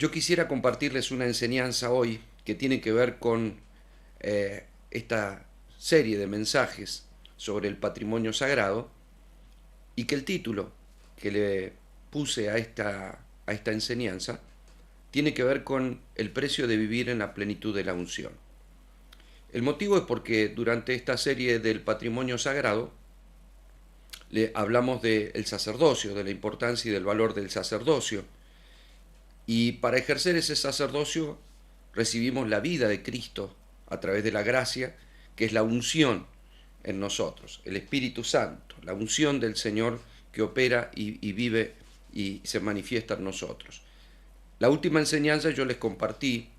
Yo quisiera compartirles una enseñanza hoy que tiene que ver con esta serie de mensajes sobre el patrimonio sagrado y que el título que le puse a esta enseñanza tiene que ver con el precio de vivir en la plenitud de la unción. El motivo es porque durante esta serie del patrimonio sagrado le hablamos del sacerdocio, de la importancia y del valor del sacerdocio. Y para ejercer ese sacerdocio recibimos la vida de Cristo a través de la gracia, que es la unción en nosotros, el Espíritu Santo, la unción del Señor que opera y vive y se manifiesta en nosotros. La última enseñanza yo les compartí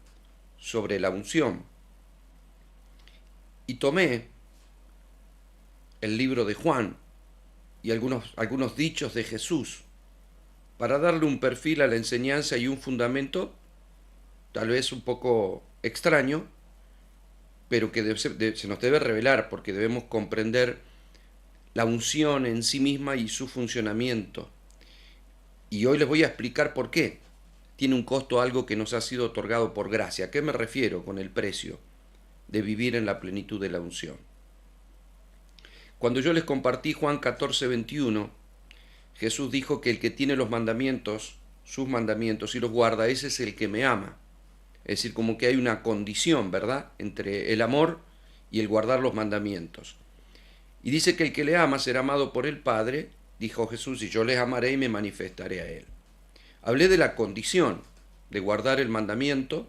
sobre la unción y tomé el libro de Juan y algunos dichos de Jesús para darle un perfil a la enseñanza y un fundamento tal vez un poco extraño, pero que se nos debe revelar porque debemos comprender la unción en sí misma y su funcionamiento. Y hoy les voy a explicar por qué tiene un costo algo que nos ha sido otorgado por gracia. ¿A qué me refiero con el precio de vivir en la plenitud de la unción? Cuando yo les compartí Juan 14:21, Jesús dijo que el que tiene los mandamientos, sus mandamientos, y los guarda, ese es el que me ama. Es decir, como que hay una condición, ¿verdad?, entre el amor y el guardar los mandamientos. Y dice que el que le ama será amado por el Padre, dijo Jesús, y yo les amaré y me manifestaré a él. Hablé de la condición de guardar el mandamiento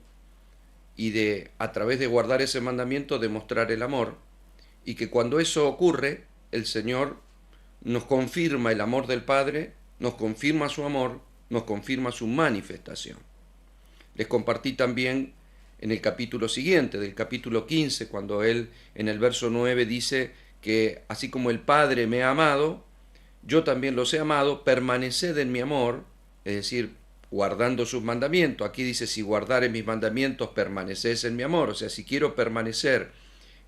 y de, a través de guardar ese mandamiento, demostrar el amor, y que cuando eso ocurre, el Señor nos confirma el amor del Padre, nos confirma su amor, nos confirma su manifestación. Les compartí también en el capítulo siguiente, del capítulo 15, cuando él en el verso 9 dice que así como el Padre me ha amado, yo también los he amado, permaneced en mi amor, es decir, guardando sus mandamientos. Aquí dice, si guardare mis mandamientos, permaneced en mi amor. O sea, si quiero permanecer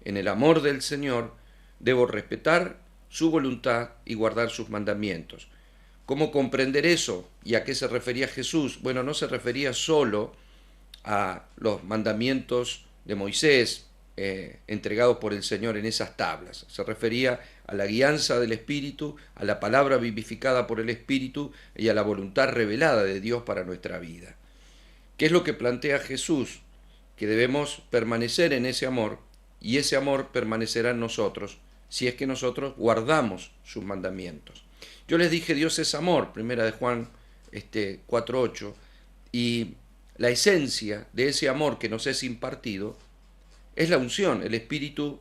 en el amor del Señor, debo respetar su voluntad y guardar sus mandamientos. ¿Cómo comprender eso? ¿Y a qué se refería Jesús? Bueno, no se refería solo a los mandamientos de Moisés entregados por el Señor en esas tablas. Se refería a la guianza del Espíritu, a la palabra vivificada por el Espíritu y a la voluntad revelada de Dios para nuestra vida. ¿Qué es lo que plantea Jesús? Que debemos permanecer en ese amor y ese amor permanecerá en nosotros si es que nosotros guardamos sus mandamientos. Yo les dije, Dios es amor, primera de Juan 4:8, y la esencia de ese amor que nos es impartido es la unción. El Espíritu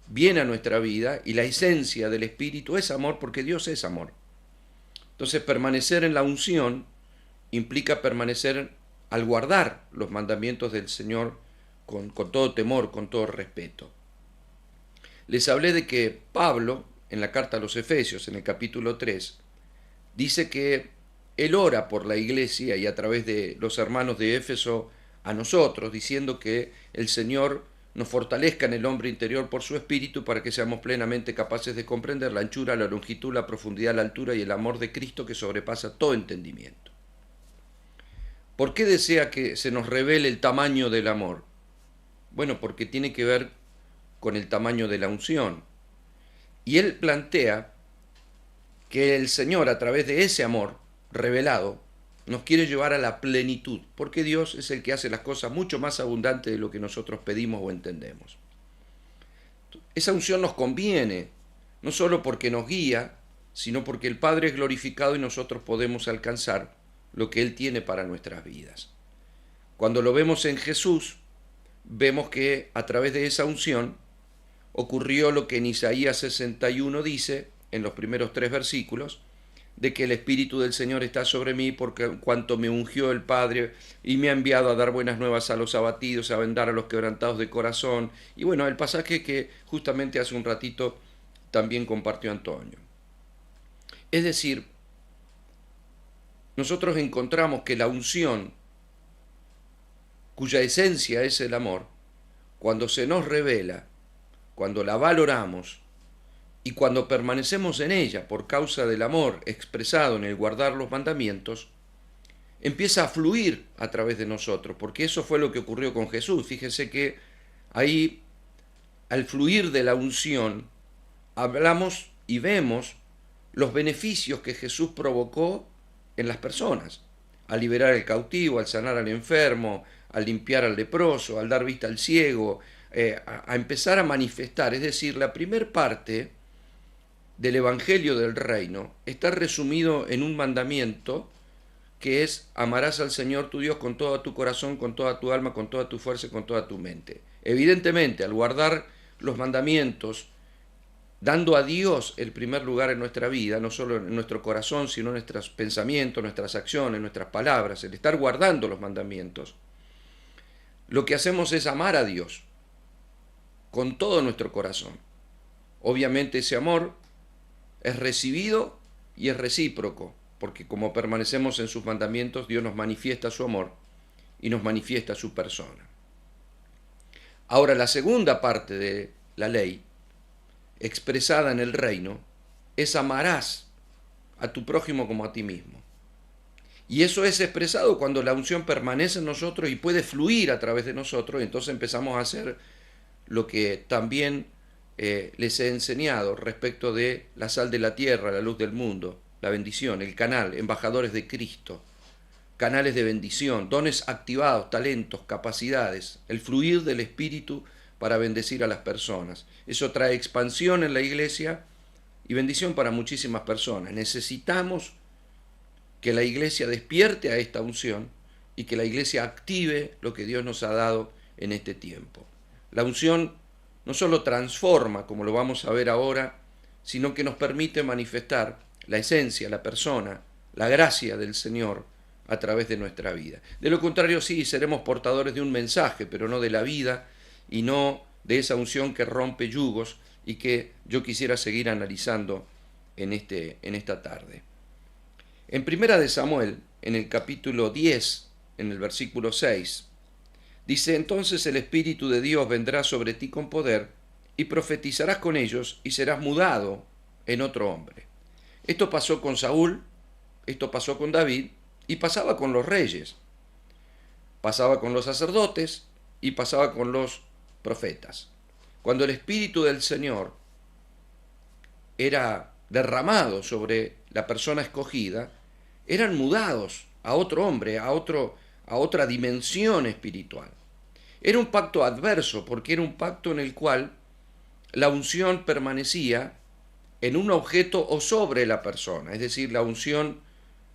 viene a nuestra vida y la esencia del Espíritu es amor porque Dios es amor. Entonces, permanecer en la unción implica permanecer al guardar los mandamientos del Señor con todo temor, con todo respeto. Les hablé de que Pablo, en la carta a los Efesios, en el capítulo 3, dice que él ora por la iglesia y a través de los hermanos de Éfeso a nosotros, diciendo que el Señor nos fortalezca en el hombre interior por su espíritu para que seamos plenamente capaces de comprender la anchura, la longitud, la profundidad, la altura y el amor de Cristo que sobrepasa todo entendimiento. ¿Por qué desea que se nos revele el tamaño del amor? Bueno, porque tiene que ver con el tamaño de la unción. Y él plantea que el Señor, a través de ese amor revelado, nos quiere llevar a la plenitud, porque Dios es el que hace las cosas mucho más abundantes de lo que nosotros pedimos o entendemos. Esa unción nos conviene, no solo porque nos guía, sino porque el Padre es glorificado y nosotros podemos alcanzar lo que Él tiene para nuestras vidas. Cuando lo vemos en Jesús, vemos que a través de esa unción ocurrió lo que en Isaías 61 dice, en los primeros 3 versículos, de que el Espíritu del Señor está sobre mí porque cuanto me ungió el Padre y me ha enviado a dar buenas nuevas a los abatidos, a vendar a los quebrantados de corazón. Y bueno, el pasaje que justamente hace un ratito también compartió Antonio. Es decir, nosotros encontramos que la unción, cuya esencia es el amor, cuando se nos revela, cuando la valoramos, y cuando permanecemos en ella por causa del amor expresado en el guardar los mandamientos, empieza a fluir a través de nosotros, porque eso fue lo que ocurrió con Jesús. Fíjense que ahí, al fluir de la unción, hablamos y vemos los beneficios que Jesús provocó en las personas, al liberar al cautivo, al sanar al enfermo, al limpiar al leproso, al dar vista al ciego, a empezar a manifestar. Es decir, la primer parte del Evangelio del Reino está resumido en un mandamiento que es: amarás al Señor tu Dios con todo tu corazón, con toda tu alma, con toda tu fuerza y con toda tu mente. Evidentemente, al guardar los mandamientos, dando a Dios el primer lugar en nuestra vida, no solo en nuestro corazón, sino en nuestros pensamientos, nuestras acciones, nuestras palabras, el estar guardando los mandamientos, lo que hacemos es amar a Dios con todo nuestro corazón. Obviamente ese amor es recibido y es recíproco, porque como permanecemos en sus mandamientos, Dios nos manifiesta su amor y nos manifiesta su persona. Ahora, la segunda parte de la ley, expresada en el reino, es: amarás a tu prójimo como a ti mismo. Y eso es expresado cuando la unción permanece en nosotros y puede fluir a través de nosotros, y entonces empezamos a hacer lo que también les he enseñado respecto de la sal de la tierra, la luz del mundo, la bendición, el canal, embajadores de Cristo, canales de bendición, dones activados, talentos, capacidades, el fluir del Espíritu para bendecir a las personas. Eso trae expansión en la iglesia y bendición para muchísimas personas. Necesitamos que la iglesia despierte a esta unción y que la iglesia active lo que Dios nos ha dado en este tiempo. La unción no solo transforma, como lo vamos a ver ahora, sino que nos permite manifestar la esencia, la persona, la gracia del Señor a través de nuestra vida. De lo contrario, sí, seremos portadores de un mensaje, pero no de la vida y no de esa unción que rompe yugos y que yo quisiera seguir analizando en esta tarde. En Primera de Samuel, en el capítulo 10, en el versículo 6, dice: entonces el Espíritu de Dios vendrá sobre ti con poder, y profetizarás con ellos, y serás mudado en otro hombre. Esto pasó con Saúl, esto pasó con David, y pasaba con los reyes, pasaba con los sacerdotes, y pasaba con los profetas. Cuando el Espíritu del Señor era derramado sobre la persona escogida, eran mudados a otro hombre, a otra dimensión espiritual. Era un pacto adverso, porque era un pacto en el cual la unción permanecía en un objeto o sobre la persona. Es decir, la unción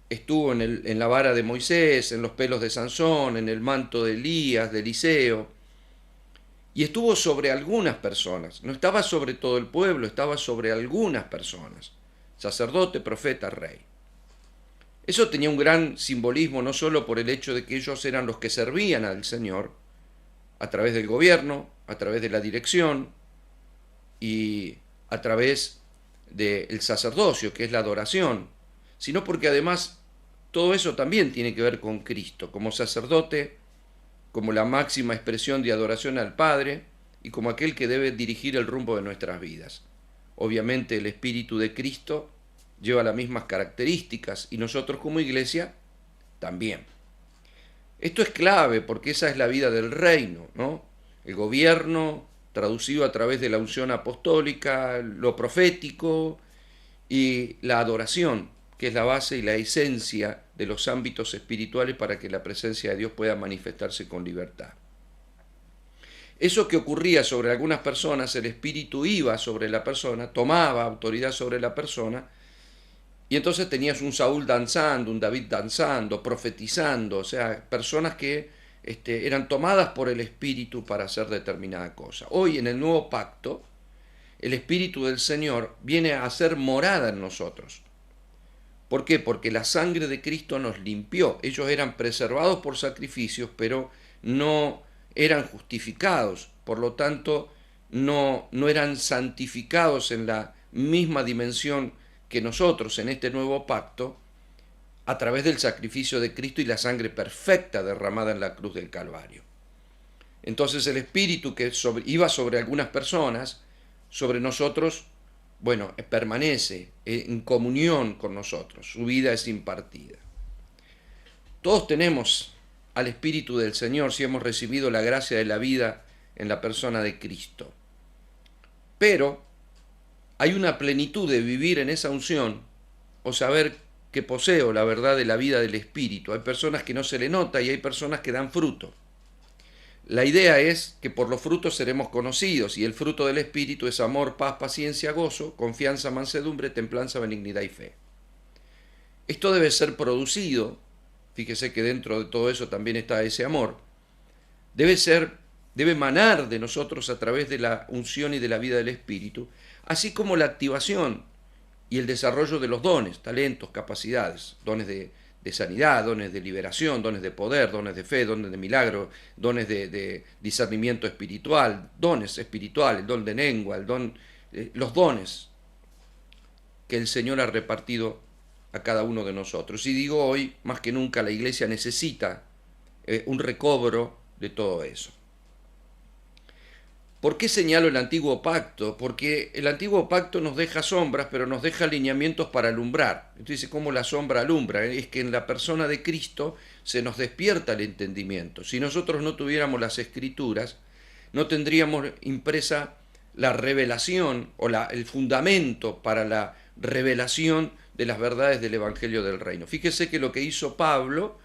estuvo en la vara de Moisés, en los pelos de Sansón, en el manto de Elías, de Eliseo, y estuvo sobre algunas personas. No estaba sobre todo el pueblo, estaba sobre algunas personas: sacerdote, profeta, rey. Eso tenía un gran simbolismo, no solo por el hecho de que ellos eran los que servían al Señor a través del gobierno, a través de la dirección y a través del sacerdocio, que es la adoración, sino porque además todo eso también tiene que ver con Cristo, como sacerdote, como la máxima expresión de adoración al Padre y como aquel que debe dirigir el rumbo de nuestras vidas. Obviamente el Espíritu de Cristo lleva las mismas características y nosotros como iglesia también. Esto es clave porque esa es la vida del reino, ¿no? El gobierno traducido a través de la unción apostólica, lo profético y la adoración, que es la base y la esencia de los ámbitos espirituales para que la presencia de Dios pueda manifestarse con libertad. Eso que ocurría sobre algunas personas, el Espíritu iba sobre la persona, tomaba autoridad sobre la persona, y entonces tenías un Saúl danzando, un David danzando, profetizando, o sea, personas que eran tomadas por el Espíritu para hacer determinada cosa. Hoy en el nuevo pacto, el Espíritu del Señor viene a hacer morada en nosotros. ¿Por qué? Porque la sangre de Cristo nos limpió. Ellos eran preservados por sacrificios, pero no eran justificados. Por lo tanto, no eran santificados en la misma dimensión que nosotros en este nuevo pacto, a través del sacrificio de Cristo y la sangre perfecta derramada en la cruz del Calvario. Entonces el Espíritu que iba sobre algunas personas, sobre nosotros, bueno, permanece en comunión con nosotros, su vida es impartida. Todos tenemos al Espíritu del Señor si hemos recibido la gracia de la vida en la persona de Cristo. Pero hay una plenitud de vivir en esa unción o saber que poseo la verdad de la vida del Espíritu. Hay personas que no se le nota y hay personas que dan fruto. La idea es que por los frutos seremos conocidos, y el fruto del Espíritu es amor, paz, paciencia, gozo, confianza, mansedumbre, templanza, benignidad y fe. Esto debe ser producido, fíjese que dentro de todo eso también está ese amor, debe emanar de nosotros a través de la unción y de la vida del Espíritu, así como la activación y el desarrollo de los dones, talentos, capacidades, dones de sanidad, dones de liberación, dones de poder, dones de fe, dones de milagro, dones de discernimiento espiritual, dones espirituales, el don de lengua, los dones que el Señor ha repartido a cada uno de nosotros. Y digo hoy, más que nunca, la Iglesia necesita un recobro de todo eso. ¿Por qué señalo el antiguo pacto? Porque el antiguo pacto nos deja sombras, pero nos deja alineamientos para alumbrar. Entonces, ¿cómo la sombra alumbra? Es que en la persona de Cristo se nos despierta el entendimiento. Si nosotros no tuviéramos las Escrituras, no tendríamos impresa la revelación o el fundamento para la revelación de las verdades del Evangelio del Reino. Fíjese que lo que hizo Pablo,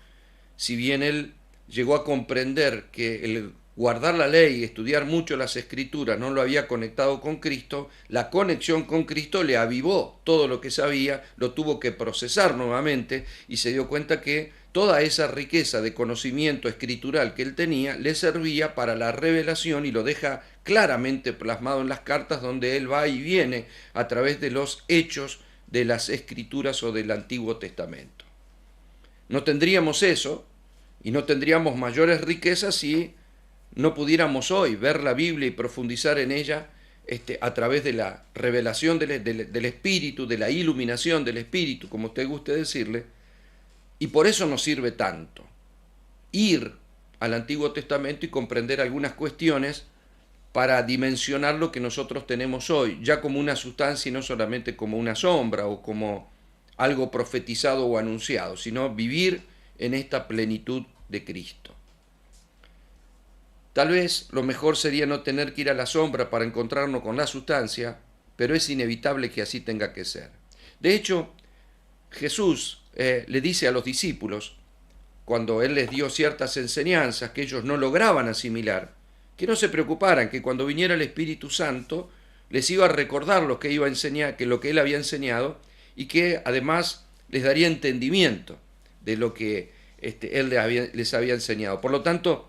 si bien él llegó a comprender que el guardar la ley y estudiar mucho las Escrituras no lo había conectado con Cristo, la conexión con Cristo le avivó todo lo que sabía, lo tuvo que procesar nuevamente y se dio cuenta que toda esa riqueza de conocimiento escritural que él tenía le servía para la revelación, y lo deja claramente plasmado en las cartas, donde él va y viene a través de los hechos de las Escrituras o del Antiguo Testamento. No tendríamos eso y no tendríamos mayores riquezas si no pudiéramos hoy ver la Biblia y profundizar en ella a través de la revelación del Espíritu, de la iluminación del Espíritu, como usted guste decirle, y por eso nos sirve tanto ir al Antiguo Testamento y comprender algunas cuestiones para dimensionar lo que nosotros tenemos hoy, ya como una sustancia y no solamente como una sombra o como algo profetizado o anunciado, sino vivir en esta plenitud de Cristo. Tal vez lo mejor sería no tener que ir a la sombra para encontrarnos con la sustancia, pero es inevitable que así tenga que ser. De hecho, Jesús le dice a los discípulos, cuando Él les dio ciertas enseñanzas que ellos no lograban asimilar, que no se preocuparan, que cuando viniera el Espíritu Santo les iba a recordar lo que iba a enseñar, que lo que Él había enseñado, y que además les daría entendimiento de lo que Él les había enseñado. Por lo tanto,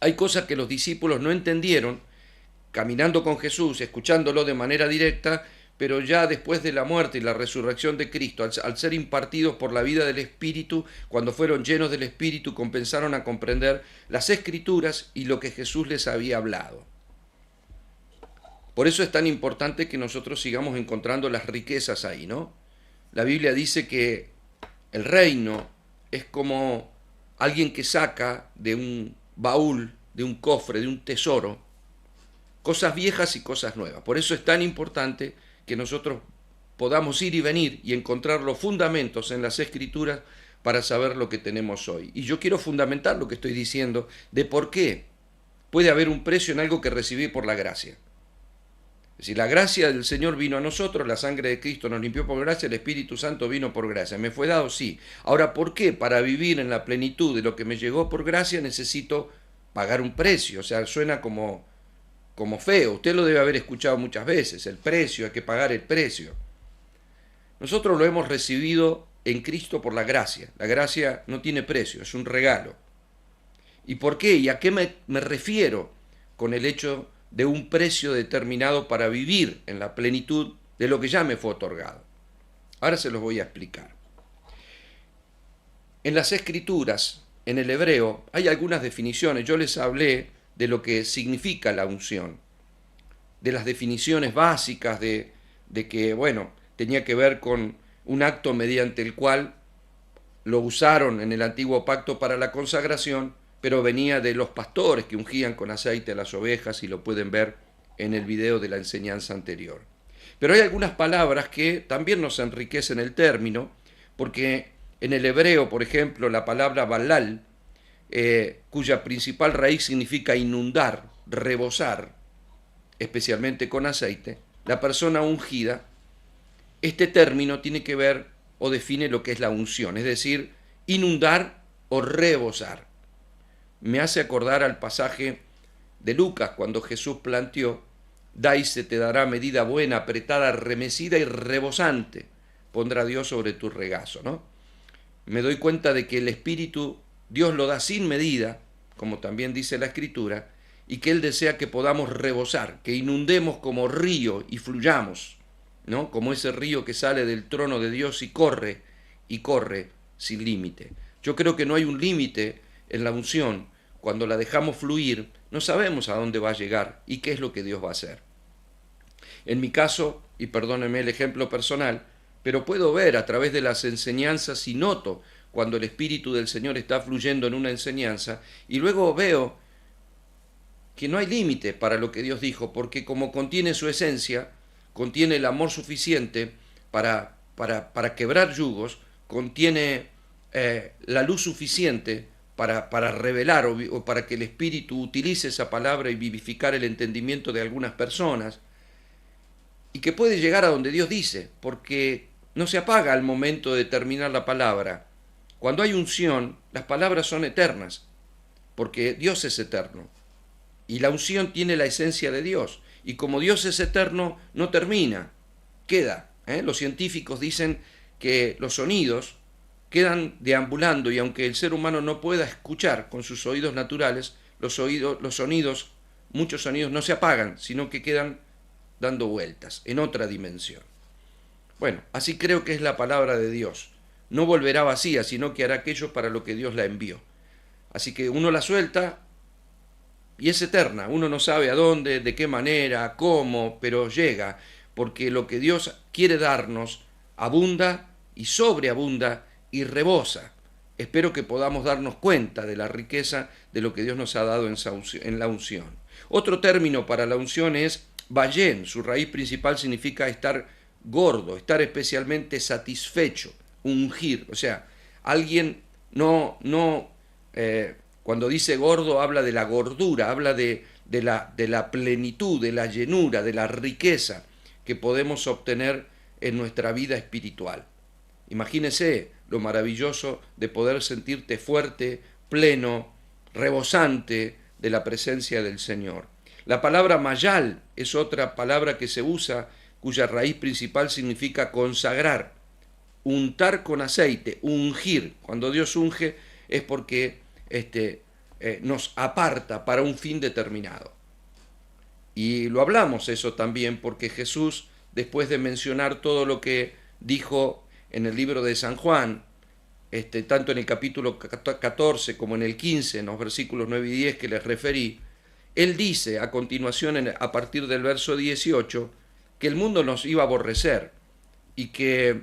hay cosas que los discípulos no entendieron caminando con Jesús, escuchándolo de manera directa, pero ya después de la muerte y la resurrección de Cristo, al ser impartidos por la vida del Espíritu, cuando fueron llenos del Espíritu, comenzaron a comprender las Escrituras y lo que Jesús les había hablado. Por eso es tan importante que nosotros sigamos encontrando las riquezas ahí, ¿no? La Biblia dice que el reino es como alguien que saca de un baúl, de un cofre, de un tesoro, cosas viejas y cosas nuevas. Por eso es tan importante que nosotros podamos ir y venir y encontrar los fundamentos en las Escrituras para saber lo que tenemos hoy. Y yo quiero fundamentar lo que estoy diciendo de por qué puede haber un precio en algo que recibí por la gracia. Si la gracia del Señor vino a nosotros, la sangre de Cristo nos limpió por gracia, el Espíritu Santo vino por gracia. ¿Me fue dado? Sí. Ahora, ¿por qué? Para vivir en la plenitud de lo que me llegó por gracia necesito pagar un precio. O sea, suena como feo. Usted lo debe haber escuchado muchas veces. El precio, hay que pagar el precio. Nosotros lo hemos recibido en Cristo por la gracia. La gracia no tiene precio, es un regalo. ¿Y por qué? ¿Y a qué me refiero con el hecho de un precio determinado para vivir en la plenitud de lo que ya me fue otorgado? Ahora se los voy a explicar. En las Escrituras, en el hebreo, hay algunas definiciones. Yo les hablé de lo que significa la unción, de las definiciones básicas de que, bueno, tenía que ver con un acto mediante el cual lo usaron en el antiguo pacto para la consagración, pero venía de los pastores que ungían con aceite a las ovejas, y lo pueden ver en el video de la enseñanza anterior. Pero hay algunas palabras que también nos enriquecen el término, porque En el hebreo, por ejemplo, la palabra balal, cuya principal raíz significa inundar, rebosar, especialmente con aceite, la persona ungida, este término tiene que ver o define lo que es la unción, es decir, inundar o rebosar. Me hace acordar al pasaje de Lucas cuando Jesús planteó: da y se te dará medida buena, apretada, remecida y rebosante, pondrá Dios sobre tu regazo, ¿no? Me doy cuenta de que el Espíritu Dios lo da sin medida, como también dice la Escritura, y que Él desea que podamos rebosar, que inundemos como río y fluyamos, ¿no? Como ese río que sale del trono de Dios y corre sin límite. Yo creo que no hay un límite en la unción. Cuando la dejamos fluir, no sabemos a dónde va a llegar y qué es lo que Dios va a hacer. En mi caso, y perdónenme el ejemplo personal, pero puedo ver a través de las enseñanzas y noto cuando el Espíritu del Señor está fluyendo en una enseñanza, y luego veo que no hay límite para lo que Dios dijo, porque como contiene su esencia, contiene el amor suficiente para quebrar yugos, contiene la luz suficiente para revelar o para que el Espíritu utilice esa palabra y vivificar el entendimiento de algunas personas, y que puede llegar a donde Dios dice, porque no se apaga al momento de terminar la palabra. Cuando hay unción, las palabras son eternas, porque Dios es eterno, y la unción tiene la esencia de Dios, y como Dios es eterno, no termina, queda. Los científicos dicen que los sonidos quedan deambulando, y aunque el ser humano no pueda escuchar con sus oídos naturales, los sonidos, muchos sonidos no se apagan, sino que quedan dando vueltas en otra dimensión. Bueno, así creo que es la palabra de Dios. No volverá vacía, sino que hará aquello para lo que Dios la envió. Así que uno la suelta y es eterna. Uno no sabe a dónde, de qué manera, cómo, pero llega, porque lo que Dios quiere darnos abunda y sobreabunda y rebosa. Espero que podamos darnos cuenta de la riqueza de lo que Dios nos ha dado en la unción. Otro término para la unción es bayén. Su raíz principal significa estar gordo, estar especialmente satisfecho, ungir. O sea, alguien cuando dice gordo habla de la gordura, habla de la plenitud, de la llenura, de la riqueza que podemos obtener en nuestra vida espiritual. Imagínese lo maravilloso de poder sentirte fuerte, pleno, rebosante de la presencia del Señor. La palabra mayal es otra palabra que se usa, cuya raíz principal significa consagrar, untar con aceite, ungir. Cuando Dios unge es porque nos aparta para un fin determinado. Y lo hablamos eso también porque Jesús, después de mencionar todo lo que dijo en el libro de San Juan, tanto en el capítulo 14 como en el 15, en los versículos 9 y 10 que les referí, Él dice a continuación, a partir del verso 18, que el mundo nos iba a aborrecer, y que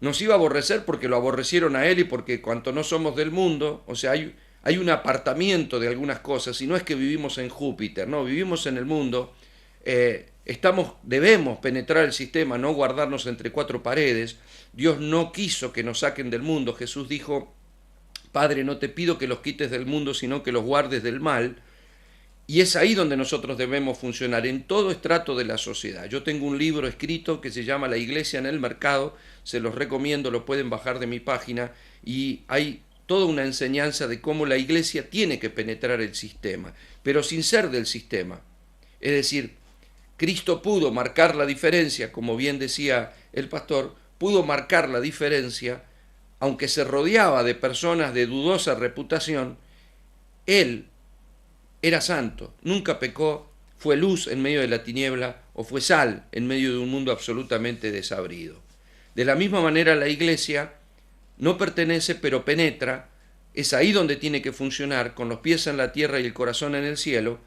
nos iba a aborrecer porque lo aborrecieron a Él y porque cuanto no somos del mundo, o sea, hay un apartamiento de algunas cosas, y no es que vivimos en Júpiter, no, vivimos en el mundo, debemos penetrar el sistema, no guardarnos entre cuatro paredes. Dios no quiso que nos saquen del mundo. Jesús dijo: Padre, no te pido que los quites del mundo, sino que los guardes del mal. Y es ahí donde nosotros debemos funcionar, en todo estrato de la sociedad. Yo tengo un libro escrito que se llama La Iglesia en el Mercado, se los recomiendo, lo pueden bajar de mi página, y hay toda una enseñanza de cómo la Iglesia tiene que penetrar el sistema, pero sin ser del sistema. Es decir, Cristo pudo marcar la diferencia, como bien decía el pastor, pudo marcar la diferencia, aunque se rodeaba de personas de dudosa reputación. Él era santo, nunca pecó, fue luz en medio de la tiniebla o fue sal en medio de un mundo absolutamente desabrido. De la misma manera la Iglesia no pertenece pero penetra, es ahí donde tiene que funcionar, con los pies en la tierra y el corazón en el cielo,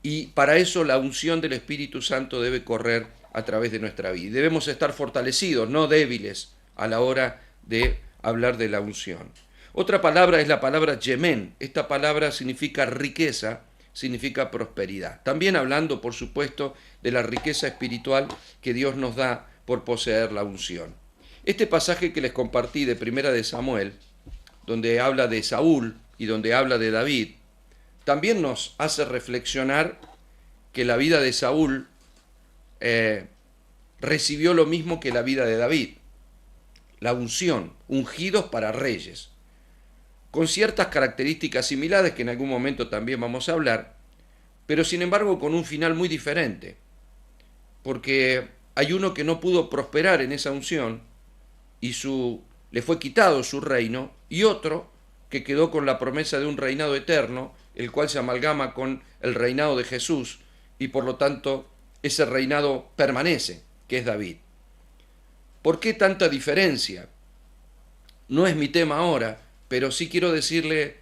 y para eso la unción del Espíritu Santo debe correr a través de nuestra vida. Debemos estar fortalecidos, no débiles, a la hora de hablar de la unción. Otra palabra es la palabra yemen. Esta palabra significa riqueza, significa prosperidad. También hablando, por supuesto, de la riqueza espiritual que Dios nos da por poseer la unción. Este pasaje que les compartí de Primera de Samuel, donde habla de Saúl y donde habla de David, también nos hace reflexionar que la vida de Saúl recibió lo mismo que la vida de David, la unción, ungidos para reyes, con ciertas características similares que en algún momento también vamos a hablar, pero sin embargo con un final muy diferente, porque hay uno que no pudo prosperar en esa unción y le fue quitado su reino, y otro que quedó con la promesa de un reinado eterno, el cual se amalgama con el reinado de Jesús, y por lo tanto ese reinado permanece, que es David. ¿Por qué tanta diferencia? No es mi tema ahora, pero sí quiero decirle,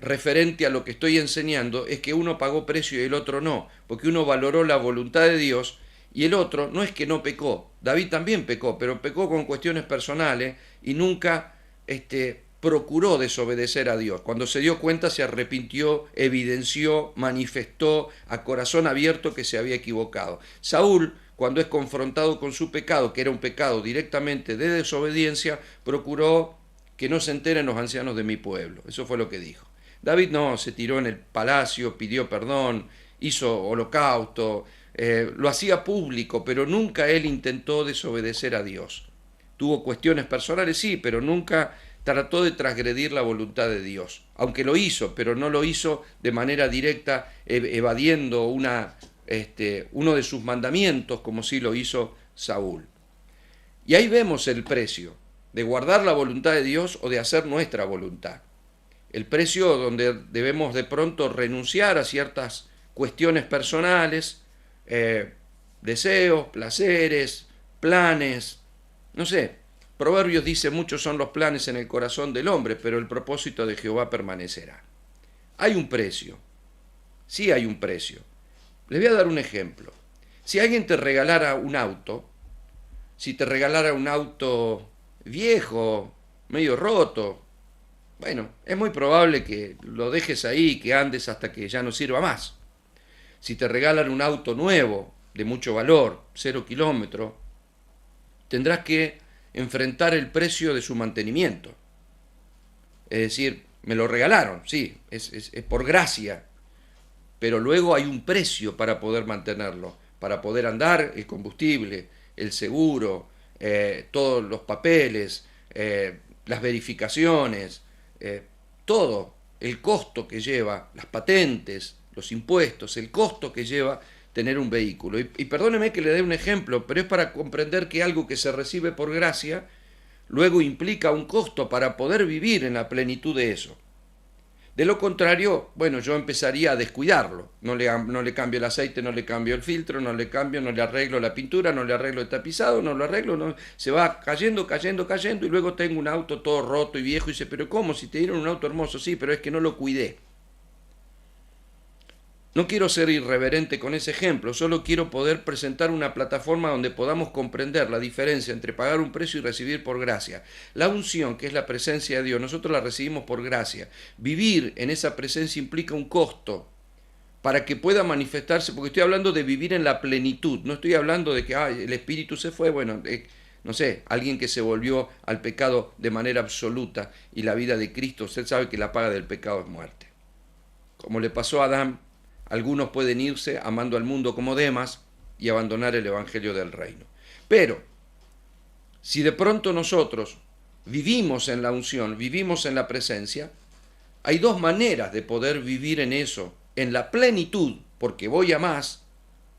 referente a lo que estoy enseñando, es que uno pagó precio y el otro no, porque uno valoró la voluntad de Dios y el otro no es que no pecó. David también pecó, pero pecó con cuestiones personales y nunca procuró desobedecer a Dios. Cuando se dio cuenta se arrepintió, evidenció, manifestó a corazón abierto que se había equivocado. Saúl, cuando es confrontado con su pecado, que era un pecado directamente de desobediencia, procuró que no se enteren los ancianos de mi pueblo. Eso fue lo que dijo. David no, se tiró en el palacio, pidió perdón, hizo holocausto, lo hacía público, pero nunca él intentó desobedecer a Dios. Tuvo cuestiones personales, sí, pero nunca trató de transgredir la voluntad de Dios. Aunque lo hizo, pero no lo hizo de manera directa, evadiendo uno de sus mandamientos, como sí lo hizo Saúl. Y ahí vemos el precio de guardar la voluntad de Dios o de hacer nuestra voluntad. El precio donde debemos de pronto renunciar a ciertas cuestiones personales, deseos, placeres, planes, no sé. Proverbios dice, muchos son los planes en el corazón del hombre, pero el propósito de Jehová permanecerá. Hay un precio, sí hay un precio. Les voy a dar un ejemplo. Si alguien te regalara un auto, si te regalara un auto viejo, medio roto, bueno, es muy probable que lo dejes ahí, que andes hasta que ya no sirva más. Si te regalan un auto nuevo, de mucho valor, 0 kilómetros, tendrás que enfrentar el precio de su mantenimiento. Es decir, me lo regalaron, sí, es por gracia, pero luego hay un precio para poder mantenerlo, para poder andar, el combustible, el seguro, todos los papeles, las verificaciones, todo, el costo que lleva, las patentes, los impuestos, el costo que lleva tener un vehículo. Y perdóneme que le dé un ejemplo, pero es para comprender que algo que se recibe por gracia luego implica un costo para poder vivir en la plenitud de eso. De lo contrario, bueno, yo empezaría a descuidarlo. No le cambio el aceite, no le cambio el filtro, no le arreglo la pintura, no le arreglo el tapizado, no lo arreglo, se va cayendo, y luego tengo un auto todo roto y viejo y dice, pero ¿cómo? Si te dieron un auto hermoso, sí, pero es que no lo cuidé. No quiero ser irreverente con ese ejemplo, solo quiero poder presentar una plataforma donde podamos comprender la diferencia entre pagar un precio y recibir por gracia. La unción, que es la presencia de Dios, nosotros la recibimos por gracia. Vivir en esa presencia implica un costo para que pueda manifestarse, porque estoy hablando de vivir en la plenitud, no estoy hablando de que el espíritu se fue, bueno, no sé, alguien que se volvió al pecado de manera absoluta y la vida de Cristo, usted sabe que la paga del pecado es muerte. Como le pasó a Adán, algunos pueden irse amando al mundo como Demas y abandonar el evangelio del reino. Pero, si de pronto nosotros vivimos en la unción, vivimos en la presencia, hay dos maneras de poder vivir en eso, en la plenitud, porque voy a más,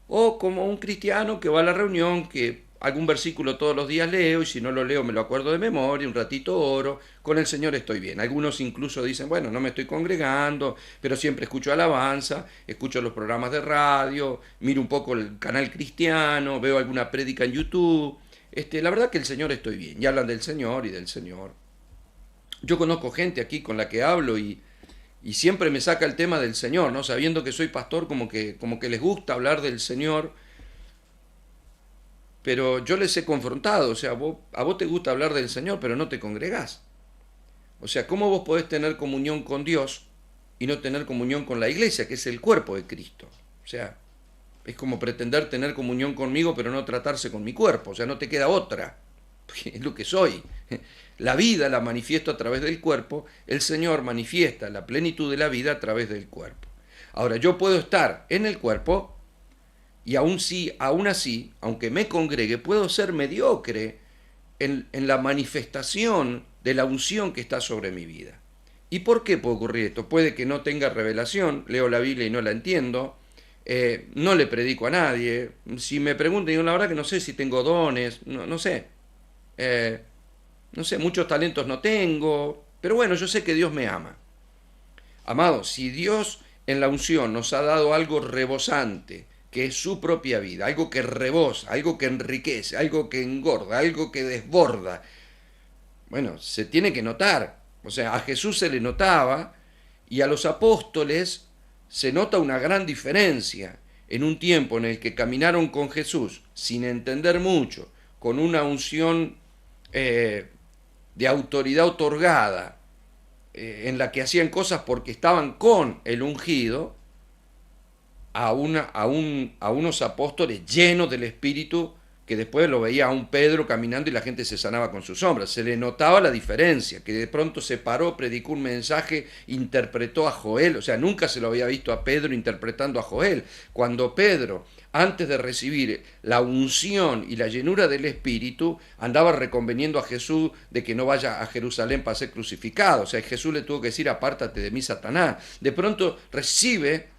o como un cristiano que va a la reunión, que algún versículo todos los días leo, y si no lo leo me lo acuerdo de memoria, un ratito oro, con el Señor estoy bien. Algunos incluso dicen, bueno, no me estoy congregando, pero siempre escucho alabanza, escucho los programas de radio, miro un poco el canal cristiano, veo alguna prédica en YouTube. La verdad que el Señor estoy bien, y hablan del Señor y del Señor. Yo conozco gente aquí con la que hablo y siempre me saca el tema del Señor, ¿no? Sabiendo que soy pastor, como que les gusta hablar del Señor. Pero yo les he confrontado, o sea, a vos te gusta hablar del Señor, pero no te congregás. O sea, ¿cómo vos podés tener comunión con Dios y no tener comunión con la iglesia, que es el cuerpo de Cristo? O sea, es como pretender tener comunión conmigo, pero no tratarse con mi cuerpo, o sea, no te queda otra. es lo que soy. La vida la manifiesto a través del cuerpo, el Señor manifiesta la plenitud de la vida a través del cuerpo. Ahora, yo puedo estar en el cuerpo y aún así, aunque me congregue, puedo ser mediocre en la manifestación de la unción que está sobre mi vida. ¿Y por qué puede ocurrir esto? Puede que no tenga revelación, leo la Biblia y no la entiendo, no le predico a nadie, si me preguntan, digo la verdad que no sé si tengo dones, no sé, no sé, muchos talentos no tengo, pero bueno, yo sé que Dios me ama. Amados, si Dios en la unción nos ha dado algo rebosante, que es su propia vida, algo que rebosa, algo que enriquece, algo que engorda, algo que desborda, bueno, se tiene que notar. O sea, a Jesús se le notaba y a los apóstoles se nota una gran diferencia en un tiempo en el que caminaron con Jesús sin entender mucho, con una unción de autoridad otorgada, en la que hacían cosas porque estaban con el ungido, a unos apóstoles llenos del Espíritu, que después lo veía a un Pedro caminando y la gente se sanaba con sus sombras. Se le notaba la diferencia, que de pronto se paró, predicó un mensaje, interpretó a Joel, o sea, nunca se lo había visto a Pedro interpretando a Joel. Cuando Pedro, antes de recibir la unción y la llenura del Espíritu, andaba reconveniendo a Jesús de que no vaya a Jerusalén para ser crucificado. O sea, Jesús le tuvo que decir, apártate de mí, Satanás. De pronto recibe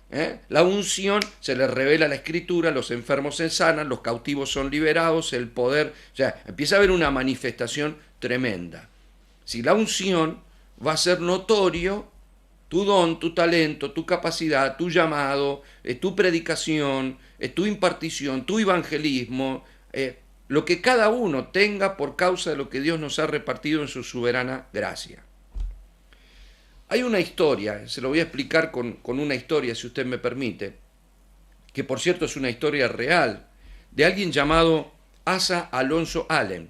la unción, se le revela la escritura, los enfermos se sanan, los cautivos son liberados, el poder, o sea, empieza a haber una manifestación tremenda. Si la unción va a ser notorio, tu don, tu talento, tu capacidad, tu llamado, tu predicación, tu impartición, tu evangelismo, lo que cada uno tenga por causa de lo que Dios nos ha repartido en su soberana gracia. Hay una historia, se lo voy a explicar con una historia, si usted me permite, que por cierto es una historia real, de alguien llamado Asa Alonso Allen.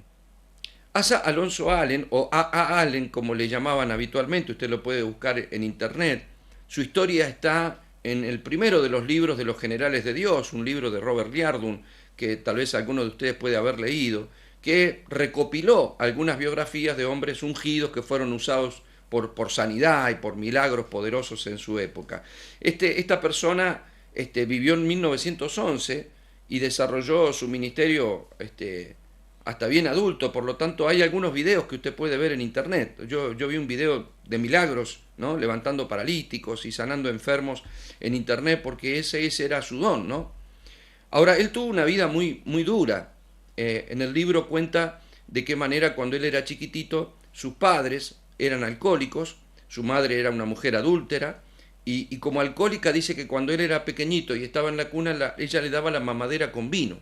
Asa Alonso Allen, o A.A. Allen, como le llamaban habitualmente, usted lo puede buscar en internet. Su historia está en el primero de los libros de los generales de Dios, un libro de Robert Liardon, que tal vez alguno de ustedes puede haber leído, que recopiló algunas biografías de hombres ungidos que fueron usados por sanidad y por milagros poderosos en su época. Esta persona vivió en 1911 y desarrolló su ministerio hasta bien adulto, por lo tanto hay algunos videos que usted puede ver en internet. Yo vi un video de milagros, ¿no?, levantando paralíticos y sanando enfermos en internet, porque ese era su don, ¿no? Ahora, él tuvo una vida muy, muy dura. En el libro cuenta de qué manera cuando él era chiquitito, sus padres eran alcohólicos, su madre era una mujer adúltera, y como alcohólica dice que cuando él era pequeñito y estaba en la cuna, ella le daba la mamadera con vino,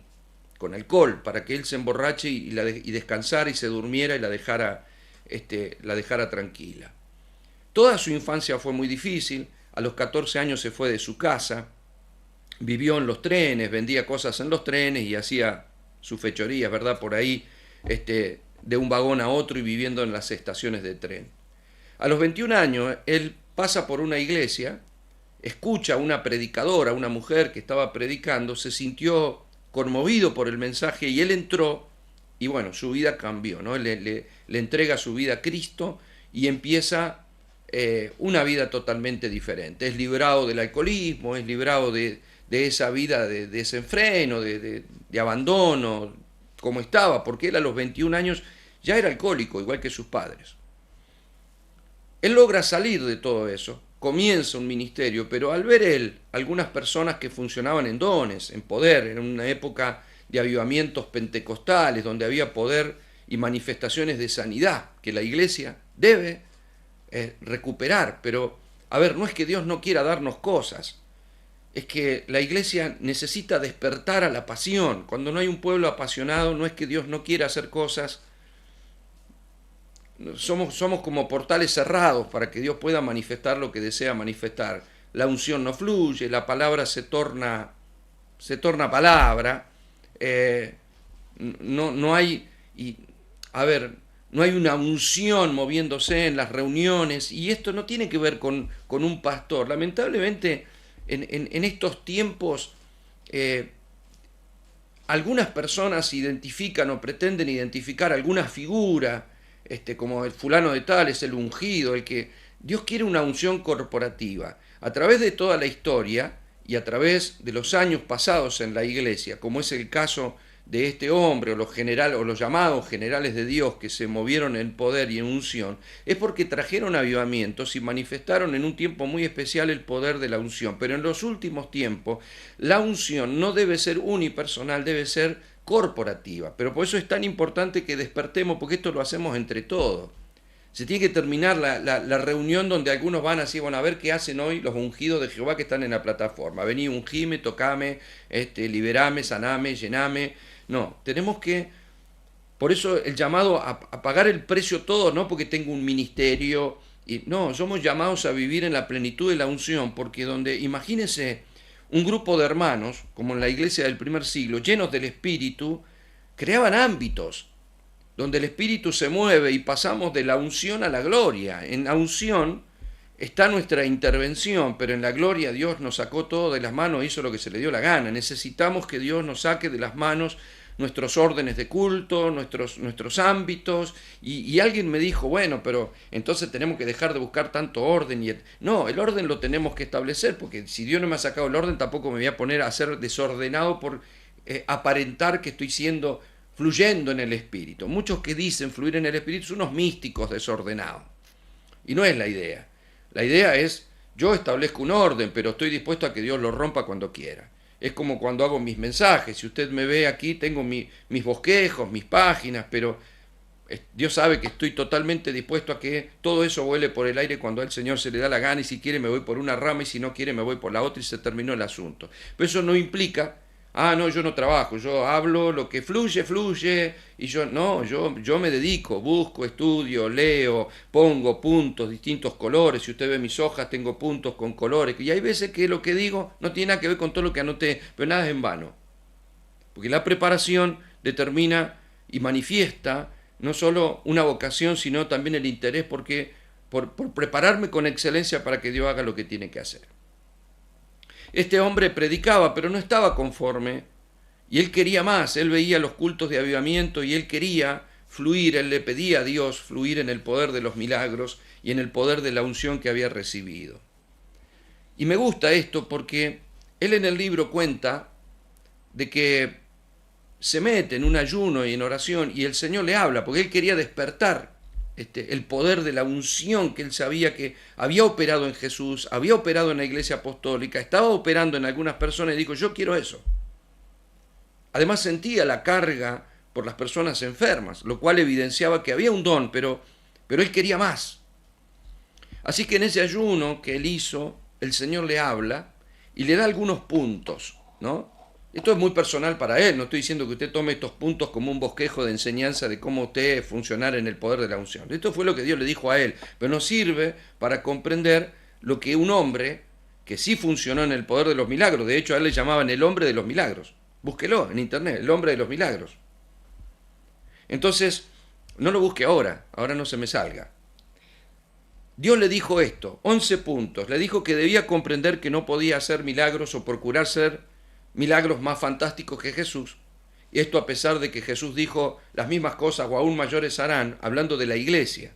con alcohol, para que él se emborrache y descansara y se durmiera y la dejara tranquila. Toda su infancia fue muy difícil. A los 14 años se fue de su casa, vivió en los trenes, vendía cosas en los trenes y hacía sus fechorías, ¿verdad?, por ahí, de un vagón a otro y viviendo en las estaciones de tren. A los 21 años, él pasa por una iglesia, escucha a una predicadora, una mujer que estaba predicando, se sintió conmovido por el mensaje y él entró y bueno, su vida cambió, ¿no? Le entrega su vida a Cristo y empieza una vida totalmente diferente. Es librado del alcoholismo, es librado de esa vida de desenfreno, de abandono, como estaba, porque él a los 21 años ya era alcohólico, igual que sus padres. Él logra salir de todo eso, comienza un ministerio, pero al ver él algunas personas que funcionaban en dones, en poder, en una época de avivamientos pentecostales, donde había poder y manifestaciones de sanidad, que la iglesia debe recuperar, pero, a ver, no es que Dios no quiera darnos cosas, es que la iglesia necesita despertar a la pasión. Cuando no hay un pueblo apasionado, no es que Dios no quiera hacer cosas. Somos como portales cerrados para que Dios pueda manifestar lo que desea manifestar. La unción no fluye, la palabra se torna palabra. No hay una unción moviéndose en las reuniones, y esto no tiene que ver con un pastor. Lamentablemente, en estos tiempos algunas personas identifican o pretenden identificar alguna figura, como el fulano de tal es el ungido, el que Dios quiere una unción corporativa. A través de toda la historia y a través de los años pasados en la iglesia, como es el caso de este hombre o los llamados generales de Dios que se movieron en poder y en unción, es porque trajeron avivamientos y manifestaron en un tiempo muy especial el poder de la unción. Pero en los últimos tiempos la unción no debe ser unipersonal, debe ser corporativa. Pero por eso es tan importante que despertemos, porque esto lo hacemos entre todos. Se tiene que terminar la reunión donde algunos van así, bueno, a ver qué hacen hoy los ungidos de Jehová que están en la plataforma. Vení, ungime, tocame, liberame, saname, llename. No, tenemos que, por eso el llamado a pagar el precio todo, no porque tengo un ministerio, no, somos llamados a vivir en la plenitud de la unción, porque donde, imagínense, un grupo de hermanos, como en la iglesia del primer siglo, llenos del Espíritu, creaban ámbitos donde el Espíritu se mueve y pasamos de la unción a la gloria. En la unción está nuestra intervención, pero en la gloria Dios nos sacó todo de las manos e hizo lo que se le dio la gana. Necesitamos que Dios nos saque de las manos nuestros órdenes de culto, nuestros ámbitos, y alguien me dijo, bueno, pero entonces tenemos que dejar de buscar tanto orden. No, el orden lo tenemos que establecer, porque si Dios no me ha sacado el orden, tampoco me voy a poner a ser desordenado por aparentar que estoy fluyendo en el Espíritu. Muchos que dicen fluir en el Espíritu son unos místicos desordenados. Y no es la idea. La idea es, yo establezco un orden, pero estoy dispuesto a que Dios lo rompa cuando quiera. Es como cuando hago mis mensajes. Si usted me ve aquí, tengo mis bosquejos, mis páginas, pero Dios sabe que estoy totalmente dispuesto a que todo eso vuele por el aire cuando al Señor se le da la gana, y si quiere me voy por una rama y si no quiere me voy por la otra y se terminó el asunto. Pero eso no implica, no, yo no trabajo, yo hablo, lo que fluye, fluye, y yo me dedico, busco, estudio, leo, pongo puntos, distintos colores. Si usted ve mis hojas, tengo puntos con colores, y hay veces que lo que digo no tiene nada que ver con todo lo que anoté, pero nada es en vano, porque la preparación determina y manifiesta no solo una vocación, sino también el interés por prepararme con excelencia para que Dios haga lo que tiene que hacer. Este hombre predicaba, pero no estaba conforme, y él quería más. Él veía los cultos de avivamiento y él quería fluir, él le pedía a Dios fluir en el poder de los milagros y en el poder de la unción que había recibido. Y me gusta esto porque él en el libro cuenta de que se mete en un ayuno y en oración y el Señor le habla, porque él quería despertar el poder de la unción que él sabía que había operado en Jesús, había operado en la iglesia apostólica, estaba operando en algunas personas, y dijo, yo quiero eso. Además sentía la carga por las personas enfermas, lo cual evidenciaba que había un don, pero él quería más. Así que en ese ayuno que él hizo, el Señor le habla y le da algunos puntos, ¿no? Esto es muy personal para él, no estoy diciendo que usted tome estos puntos como un bosquejo de enseñanza de cómo usted funcionar en el poder de la unción. Esto fue lo que Dios le dijo a él, pero nos sirve para comprender lo que un hombre que sí funcionó en el poder de los milagros, de hecho a él le llamaban el hombre de los milagros, búsquelo en internet, el hombre de los milagros. Entonces, no lo busque ahora no se me salga. Dios le dijo esto, 11 puntos, le dijo que debía comprender que no podía hacer milagros o procurar ser milagros más fantásticos que Jesús, y esto a pesar de que Jesús dijo las mismas cosas o aún mayores harán, hablando de la iglesia.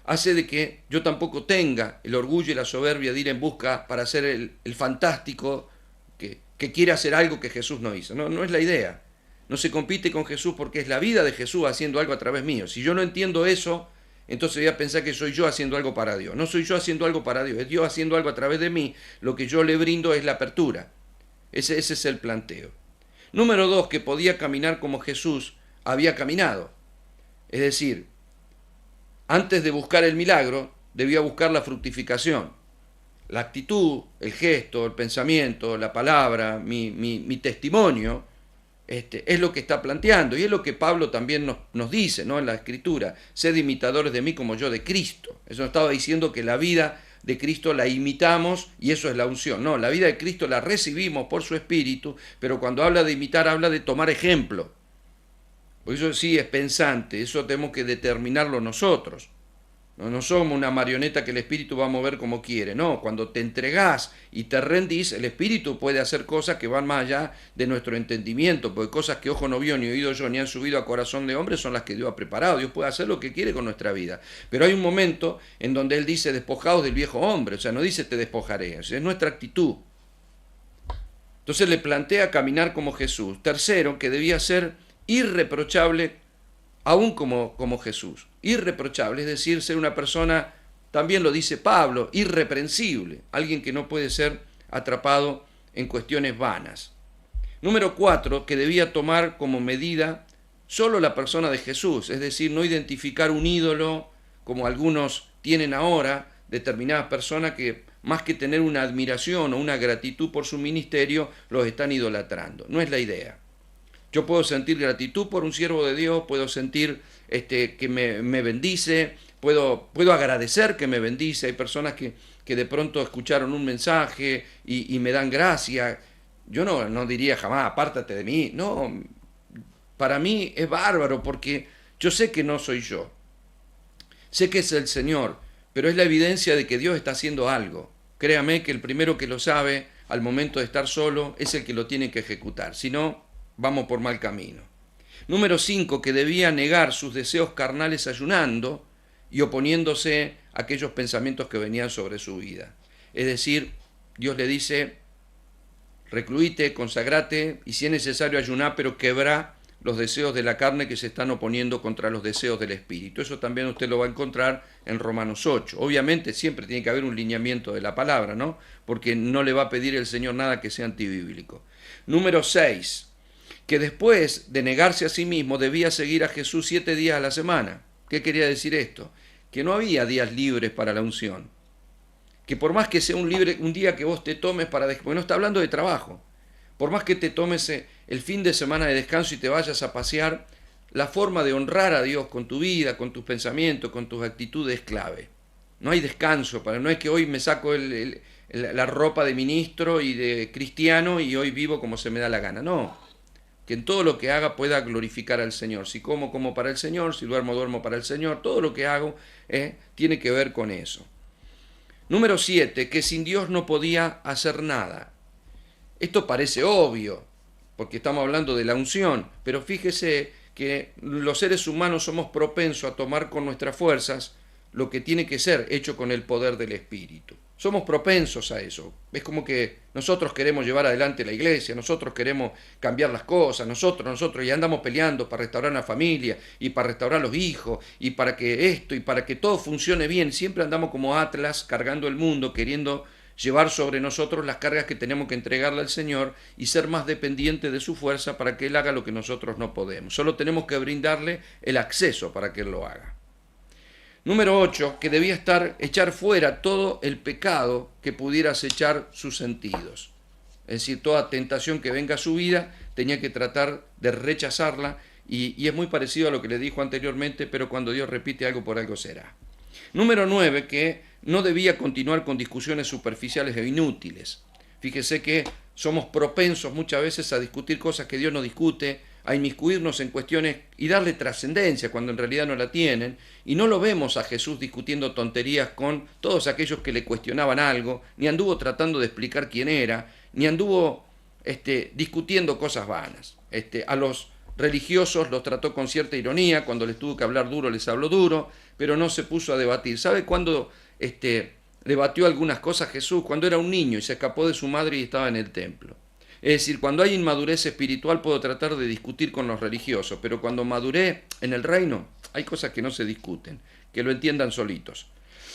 Hace de que yo tampoco tenga el orgullo y la soberbia de ir en busca para ser el fantástico que quiere hacer algo que Jesús no hizo. No es la idea. No se compite con Jesús porque es la vida de Jesús haciendo algo a través mío. Si yo no entiendo eso, entonces voy a pensar que soy yo haciendo algo para Dios. No soy yo haciendo algo para Dios, es Dios haciendo algo a través de mí. Lo que yo le brindo es la apertura. Ese es el planteo. Número 2, que podía caminar como Jesús había caminado. Es decir, antes de buscar el milagro, debía buscar la fructificación. La actitud, el gesto, el pensamiento, la palabra, mi testimonio, es lo que está planteando. Y es lo que Pablo también nos dice, ¿no? En la Escritura. Sed imitadores de mí como yo de Cristo. Eso estaba diciendo que la vida de Cristo la imitamos y eso es la unción. No, la vida de Cristo la recibimos por su Espíritu, pero cuando habla de imitar, habla de tomar ejemplo. Por eso sí es pensante, eso tenemos que determinarlo nosotros, No somos una marioneta que el Espíritu va a mover como quiere. No, cuando te entregás y te rendís, el Espíritu puede hacer cosas que van más allá de nuestro entendimiento, porque cosas que ojo no vio, ni oído yo, ni han subido a corazón de hombre son las que Dios ha preparado. Dios puede hacer lo que quiere con nuestra vida. Pero hay un momento en donde Él dice despojaos del viejo hombre, o sea, no dice te despojaré, es nuestra actitud. Entonces le plantea caminar como Jesús. Tercero, que debía ser irreprochable aún como Jesús. Irreprochable, es decir, ser una persona, también lo dice Pablo, irreprensible, alguien que no puede ser atrapado en cuestiones vanas. Número 4, que debía tomar como medida solo la persona de Jesús, es decir, no identificar un ídolo como algunos tienen ahora, determinadas personas que más que tener una admiración o una gratitud por su ministerio, los están idolatrando. No es la idea. Yo puedo sentir gratitud por un siervo de Dios, puedo sentir que me bendice, puedo agradecer que me bendice. Hay personas que de pronto escucharon un mensaje y me dan gracia. Yo no diría jamás, apártate de mí. No, para mí es bárbaro porque yo sé que no soy yo. Sé que es el Señor, pero es la evidencia de que Dios está haciendo algo. Créame que el primero que lo sabe al momento de estar solo es el que lo tiene que ejecutar. Si no, vamos por mal camino. Número 5, que debía negar sus deseos carnales ayunando y oponiéndose a aquellos pensamientos que venían sobre su vida. Es decir, Dios le dice, recluíte, consagrate y si es necesario ayunar, pero quebrá los deseos de la carne que se están oponiendo contra los deseos del Espíritu. Eso también usted lo va a encontrar en Romanos 8. Obviamente siempre tiene que haber un lineamiento de la palabra, ¿no? Porque no le va a pedir el Señor nada que sea antibíblico. Número 6, que después de negarse a sí mismo debía seguir a Jesús 7 días a la semana. ¿Qué quería decir esto? Que no había días libres para la unción. Que por más que sea un día que vos te tomes porque no está hablando de trabajo, por más que te tomes el fin de semana de descanso y te vayas a pasear, la forma de honrar a Dios con tu vida, con tus pensamientos, con tus actitudes es clave. No hay descanso, no es que hoy me saco la ropa de ministro y de cristiano y hoy vivo como se me da la gana. No, que en todo lo que haga pueda glorificar al Señor. Si como para el Señor, si duermo para el Señor. Todo lo que hago tiene que ver con eso. Número 7, que sin Dios no podía hacer nada. Esto parece obvio, porque estamos hablando de la unción, pero fíjese que los seres humanos somos propensos a tomar con nuestras fuerzas lo que tiene que ser hecho con el poder del Espíritu. Somos propensos a eso. Es como que nosotros queremos llevar adelante la iglesia, nosotros queremos cambiar las cosas, nosotros, y andamos peleando para restaurar la familia y para restaurar los hijos y para que esto y para que todo funcione bien. Siempre andamos como Atlas cargando el mundo, queriendo llevar sobre nosotros las cargas que tenemos que entregarle al Señor y ser más dependientes de su fuerza para que Él haga lo que nosotros no podemos. Solo tenemos que brindarle el acceso para que Él lo haga. Número 8, que debía echar fuera todo el pecado que pudiera acechar sus sentidos. Es decir, toda tentación que venga a su vida tenía que tratar de rechazarla y es muy parecido a lo que le dijo anteriormente, pero cuando Dios repite algo por algo será. Número 9, que no debía continuar con discusiones superficiales e inútiles. Fíjese que somos propensos muchas veces a discutir cosas que Dios no discute, a inmiscuirnos en cuestiones y darle trascendencia cuando en realidad no la tienen, y no lo vemos a Jesús discutiendo tonterías con todos aquellos que le cuestionaban algo, ni anduvo tratando de explicar quién era, ni anduvo discutiendo cosas vanas. A los religiosos los trató con cierta ironía, cuando les tuvo que hablar duro les habló duro, pero no se puso a debatir. ¿Sabe cuándo debatió algunas cosas Jesús? Cuando era un niño y se escapó de su madre y estaba en el templo. Es decir, cuando hay inmadurez espiritual puedo tratar de discutir con los religiosos, pero cuando maduré en el reino hay cosas que no se discuten, que lo entiendan solitos.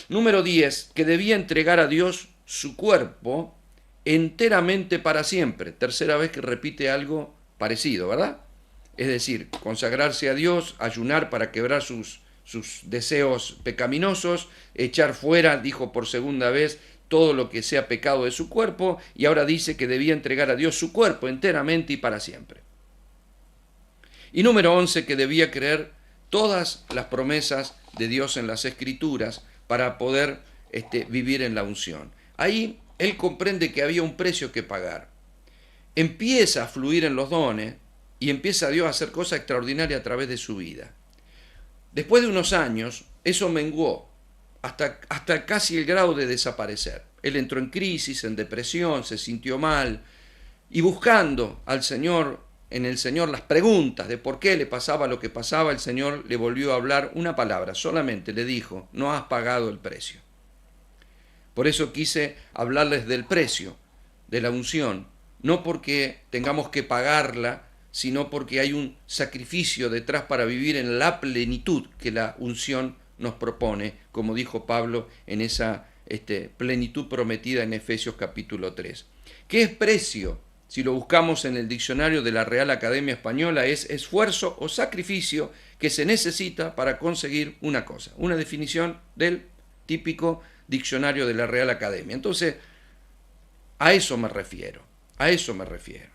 Número 10, que debía entregar a Dios su cuerpo enteramente para siempre. Tercera vez que repite algo parecido, ¿verdad? Es decir, consagrarse a Dios, ayunar para quebrar sus deseos pecaminosos, echar fuera, dijo por segunda vez, todo lo que sea pecado de su cuerpo, y ahora dice que debía entregar a Dios su cuerpo enteramente y para siempre. Y número 11, que debía creer todas las promesas de Dios en las Escrituras para poder vivir en la unción. Ahí él comprende que había un precio que pagar. Empieza a fluir en los dones y empieza Dios a hacer cosas extraordinarias a través de su vida. Después de unos años, eso menguó. hasta casi el grado de desaparecer. Él entró en crisis, en depresión, se sintió mal, y buscando al Señor, en el Señor, las preguntas de por qué le pasaba lo que pasaba, el Señor le volvió a hablar una palabra, solamente le dijo: no has pagado el precio. Por eso quise hablarles del precio, de la unción, no porque tengamos que pagarla, sino porque hay un sacrificio detrás para vivir en la plenitud que la unción nos propone, como dijo Pablo en esa plenitud prometida en Efesios capítulo 3. ¿Qué es precio? Si lo buscamos en el diccionario de la Real Academia Española, es esfuerzo o sacrificio que se necesita para conseguir una cosa. Una definición del típico diccionario de la Real Academia. Entonces, a eso me refiero, a eso me refiero.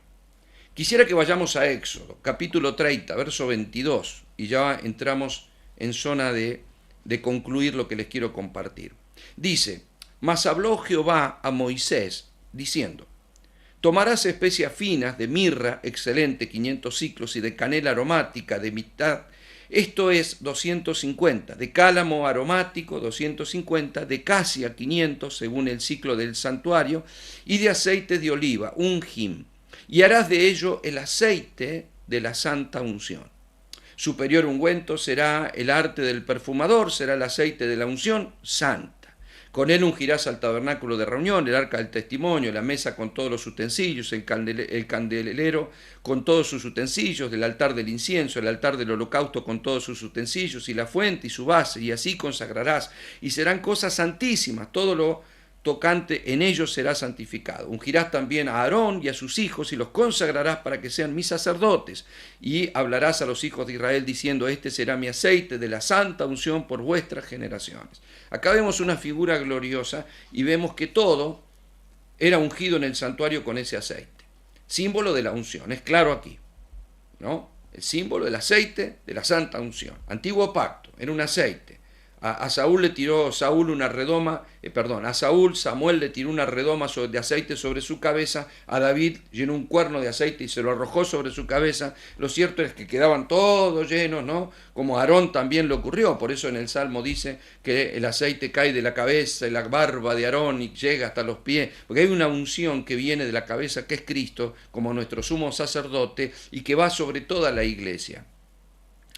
Quisiera que vayamos a Éxodo, capítulo 30, verso 22, y ya entramos en zona de concluir lo que les quiero compartir. Dice: mas habló Jehová a Moisés, diciendo: tomarás especias finas de mirra, excelente, 500 siclos, y de canela aromática de mitad, esto es 250, de cálamo aromático 250, de casia 500, según el ciclo del santuario, y de aceite de oliva, un hin, y harás de ello el aceite de la santa unción. Superior ungüento será el arte del perfumador, será el aceite de la unción santa. Con él ungirás al tabernáculo de reunión, el arca del testimonio, la mesa con todos los utensilios, el candelero con todos sus utensilios, el altar del incienso, el altar del holocausto con todos sus utensilios, y la fuente y su base, y así consagrarás, y serán cosas santísimas, todo lo tocante en ellos será santificado. Ungirás también a Aarón y a sus hijos y los consagrarás para que sean mis sacerdotes. Y hablarás a los hijos de Israel diciendo: este será mi aceite de la santa unción por vuestras generaciones. Acá vemos una figura gloriosa y vemos que todo era ungido en el santuario con ese aceite. Símbolo de la unción, es claro aquí, ¿no? El símbolo del aceite de la santa unción. Antiguo pacto, era un aceite. A Saúl le tiró una redoma, Samuel le tiró una redoma de aceite sobre su cabeza, a David llenó un cuerno de aceite y se lo arrojó sobre su cabeza. Lo cierto es que quedaban todos llenos, ¿no? Como a Aarón también le ocurrió, por eso en el Salmo dice que el aceite cae de la cabeza y la barba de Aarón y llega hasta los pies, porque hay una unción que viene de la cabeza, que es Cristo, como nuestro sumo sacerdote, y que va sobre toda la iglesia.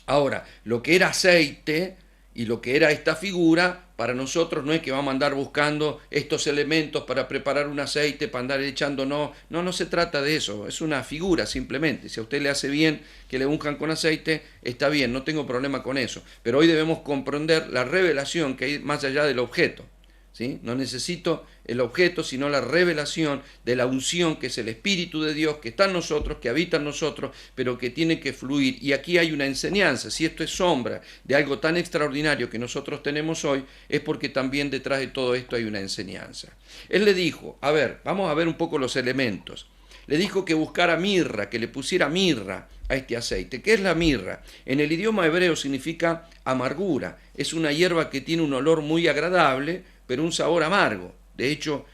Ahora, lo que era aceite y lo que era esta figura, para nosotros no es que vamos a andar buscando estos elementos para preparar un aceite, para andar echando, no se trata de eso, es una figura simplemente. Si a usted le hace bien que le unjan con aceite, está bien, no tengo problema con eso. Pero hoy debemos comprender la revelación que hay más allá del objeto, ¿sí? No necesito el objeto, sino la revelación de la unción, que es el Espíritu de Dios, que está en nosotros, que habita en nosotros, pero que tiene que fluir. Y aquí hay una enseñanza. Si esto es sombra de algo tan extraordinario que nosotros tenemos hoy, es porque también detrás de todo esto hay una enseñanza. Él le dijo: a ver, vamos a ver un poco los elementos. Le dijo que buscara mirra, que le pusiera mirra a este aceite. ¿Qué es la mirra? En el idioma hebreo significa amargura. Es una hierba que tiene un olor muy agradable, pero un sabor amargo. De hecho,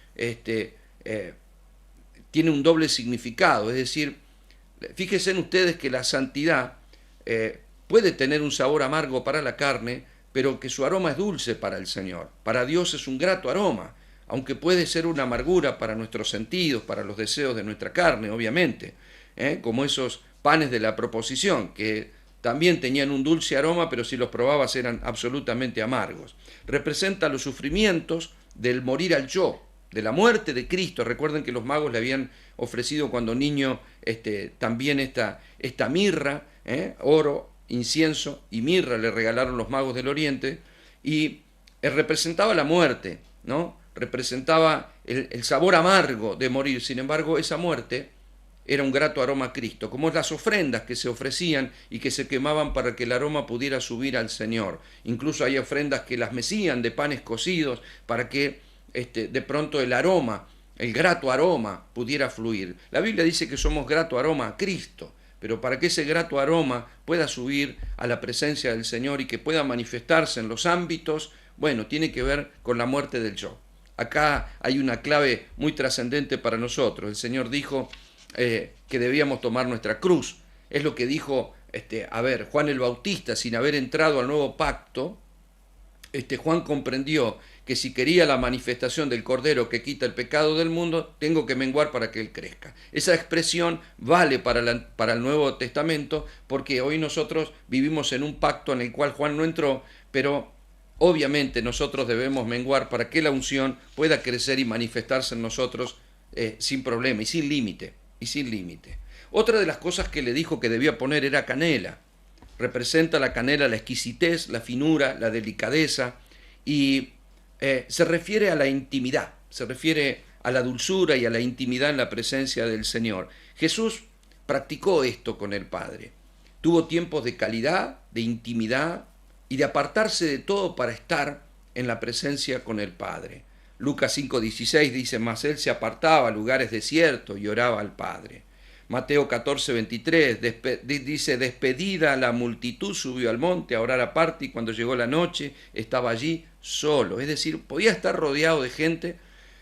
tiene un doble significado. Es decir, fíjense en ustedes que la santidad puede tener un sabor amargo para la carne, pero que su aroma es dulce para el Señor. Para Dios es un grato aroma, aunque puede ser una amargura para nuestros sentidos, para los deseos de nuestra carne, obviamente, como esos panes de la proposición, que también tenían un dulce aroma, pero si los probabas eran absolutamente amargos. Representa los sufrimientos del morir al yo, de la muerte de Cristo. Recuerden que los magos le habían ofrecido cuando niño también esta mirra, oro, incienso y mirra le regalaron los magos del Oriente, y representaba la muerte, ¿no? Representaba el sabor amargo de morir. Sin embargo, esa muerte era un grato aroma a Cristo, como las ofrendas que se ofrecían y que se quemaban para que el aroma pudiera subir al Señor. Incluso hay ofrendas que las mecían de panes cocidos para que de pronto el aroma, el grato aroma pudiera fluir. La Biblia dice que somos grato aroma a Cristo, pero para que ese grato aroma pueda subir a la presencia del Señor y que pueda manifestarse en los ámbitos, bueno, tiene que ver con la muerte del yo. Acá hay una clave muy trascendente para nosotros. El Señor dijo que debíamos tomar nuestra cruz. Es lo que dijo Juan el Bautista, sin haber entrado al nuevo pacto, Juan comprendió que si quería la manifestación del Cordero que quita el pecado del mundo, tengo que menguar para que Él crezca. Esa expresión vale para el Nuevo Testamento, porque hoy nosotros vivimos en un pacto en el cual Juan no entró, pero obviamente nosotros debemos menguar para que la unción pueda crecer y manifestarse en nosotros sin problema y sin límite. Otra de las cosas que le dijo que debía poner era canela. Representa la canela la exquisitez, la finura, la delicadeza, y se refiere a la intimidad, se refiere a la dulzura y a la intimidad en la presencia del Señor. Jesús practicó esto con el Padre. Tuvo tiempos de calidad, de intimidad y de apartarse de todo para estar en la presencia con el Padre. Lucas 5:16 dice, mas él se apartaba a lugares desiertos y oraba al Padre. Mateo 14:23 dice, despedida la multitud subió al monte a orar aparte, y cuando llegó la noche estaba allí solo. Es decir, podía estar rodeado de gente,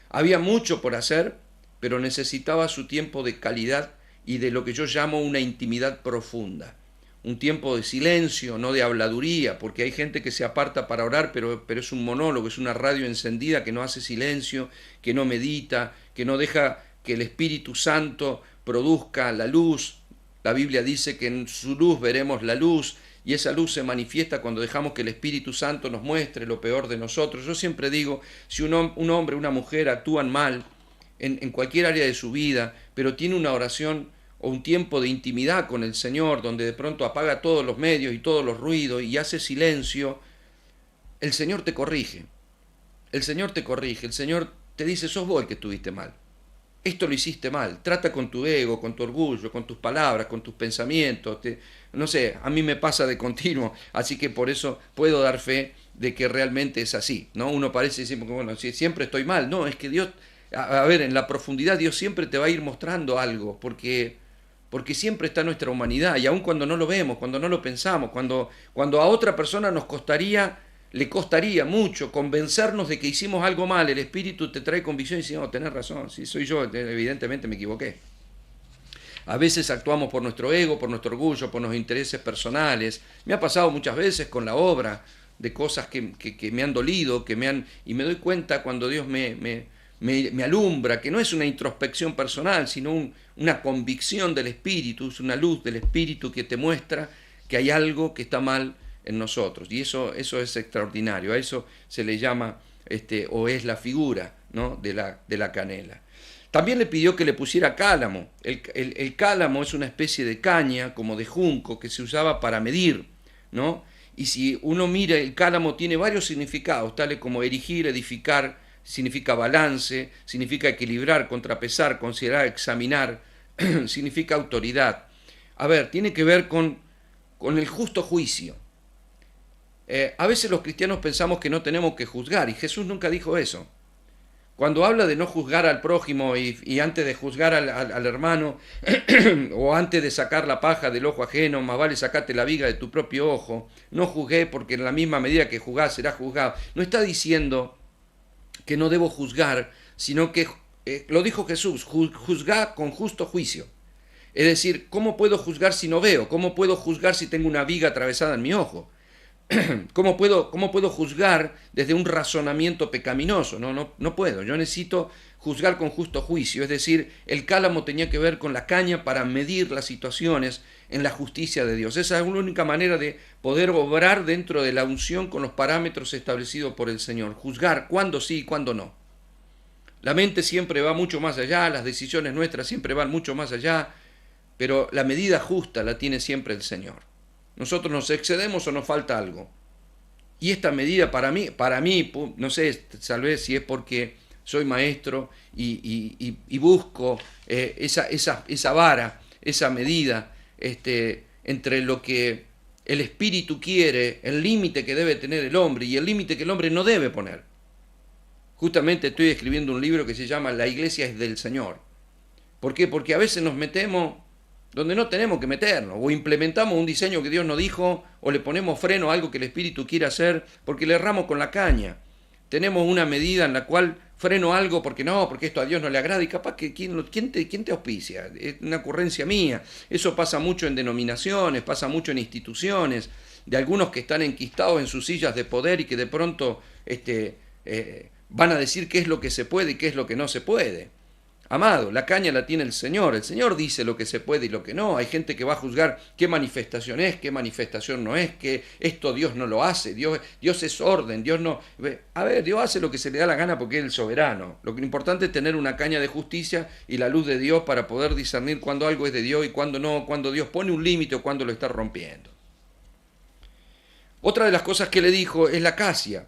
había mucho por hacer, pero necesitaba su tiempo de calidad y de lo que yo llamo una intimidad profunda. Un tiempo de silencio, no de habladuría, porque hay gente que se aparta para orar, pero es un monólogo, es una radio encendida que no hace silencio, que no medita, que no deja que el Espíritu Santo produzca la luz. La Biblia dice que en su luz veremos la luz, y esa luz se manifiesta cuando dejamos que el Espíritu Santo nos muestre lo peor de nosotros. Yo siempre digo, si un hombre, una mujer actúan mal en cualquier área de su vida, pero tiene una oración o un tiempo de intimidad con el Señor, donde de pronto apaga todos los medios y todos los ruidos y hace silencio, el Señor te corrige. El Señor te corrige, el Señor te dice, sos vos el que estuviste mal. Esto lo hiciste mal. Trata con tu ego, con tu orgullo, con tus palabras, con tus pensamientos. No sé, a mí me pasa de continuo, así que por eso puedo dar fe de que realmente es así, ¿no? Uno parece decir, bueno, si siempre estoy mal. No, es que Dios, a ver, en la profundidad Dios siempre te va a ir mostrando algo, porque siempre está nuestra humanidad, y aun cuando no lo vemos, cuando no lo pensamos, cuando a otra persona le costaría mucho convencernos de que hicimos algo mal, el Espíritu te trae convicción y dice, no, tenés razón, si soy yo, evidentemente me equivoqué. A veces actuamos por nuestro ego, por nuestro orgullo, por nuestros intereses personales. Me ha pasado muchas veces con la obra, de cosas que me han dolido, y me doy cuenta cuando Dios me alumbra, que no es una introspección personal, sino una convicción del Espíritu, es una luz del Espíritu que te muestra que hay algo que está mal en nosotros, y eso es extraordinario. A eso se le llama, o es la figura, ¿no?, de la canela. También le pidió que le pusiera cálamo. El cálamo es una especie de caña, como de junco, que se usaba para medir, ¿no? Y si uno mira, el cálamo tiene varios significados, tales como erigir, edificar, significa balance, significa equilibrar, contrapesar, considerar, examinar, significa autoridad. A ver, tiene que ver con el justo juicio. A veces los cristianos pensamos que no tenemos que juzgar, y Jesús nunca dijo eso. Cuando habla de no juzgar al prójimo y antes de juzgar al hermano, o antes de sacar la paja del ojo ajeno, más vale sacarte la viga de tu propio ojo, no juzgué porque en la misma medida que juzgás serás juzgado. No está diciendo que no debo juzgar, sino que, lo dijo Jesús, juzgá con justo juicio. Es decir, ¿cómo puedo juzgar si no veo? ¿Cómo puedo juzgar si tengo una viga atravesada en mi ojo? ¿Cómo puedo juzgar desde un razonamiento pecaminoso? No puedo. Yo necesito juzgar con justo juicio. Es decir, el cálamo tenía que ver con la caña para medir las situaciones en la justicia de Dios. Esa es la única manera de poder obrar dentro de la unción con los parámetros establecidos por el Señor. Juzgar cuándo sí y cuándo no. La mente siempre va mucho más allá, las decisiones nuestras siempre van mucho más allá, pero la medida justa la tiene siempre el Señor. Nosotros nos excedemos o nos falta algo. Y esta medida para mí, no sé, tal vez si es porque soy maestro y busco esa vara, esa medida entre lo que el Espíritu quiere, el límite que debe tener el hombre y el límite que el hombre no debe poner. Justamente estoy escribiendo un libro que se llama La Iglesia es del Señor. ¿Por qué? Porque a veces nos metemos donde no tenemos que meternos, o implementamos un diseño que Dios nos dijo, o le ponemos freno a algo que el Espíritu quiere hacer, porque le erramos con la caña. Tenemos una medida en la cual freno algo porque esto a Dios no le agrada, y capaz que ¿quién te auspicia? Es una ocurrencia mía. Eso pasa mucho en denominaciones, pasa mucho en instituciones. de algunos que están enquistados en sus sillas de poder y que de pronto van a decir qué es lo que se puede y qué es lo que no se puede. Amado, la caña la tiene el Señor dice lo que se puede y lo que no. Hay gente que va a juzgar qué manifestación es, qué manifestación no es, que esto Dios no lo hace, Dios es orden, Dios no... A ver, Dios hace lo que se le da la gana porque es el soberano. Lo importante es tener una caña de justicia y la luz de Dios para poder discernir cuando algo es de Dios y cuando no, cuando Dios pone un límite o cuando lo está rompiendo. Otra de las cosas que le dijo es la acacia,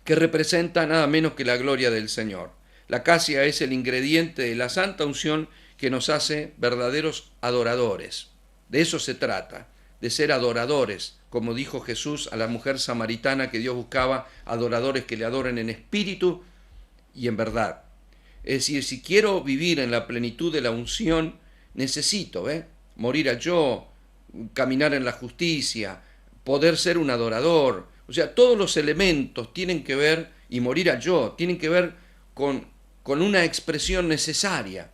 que representa nada menos que la gloria del Señor. La acacia es el ingrediente de la santa unción que nos hace verdaderos adoradores. De eso se trata, de ser adoradores, como dijo Jesús a la mujer samaritana que Dios buscaba, adoradores que le adoren en espíritu y en verdad. Es decir, si quiero vivir en la plenitud de la unción, necesito morir a yo, caminar en la justicia, poder ser un adorador. O sea, todos los elementos tienen que ver, y morir a yo, tienen que ver con una expresión necesaria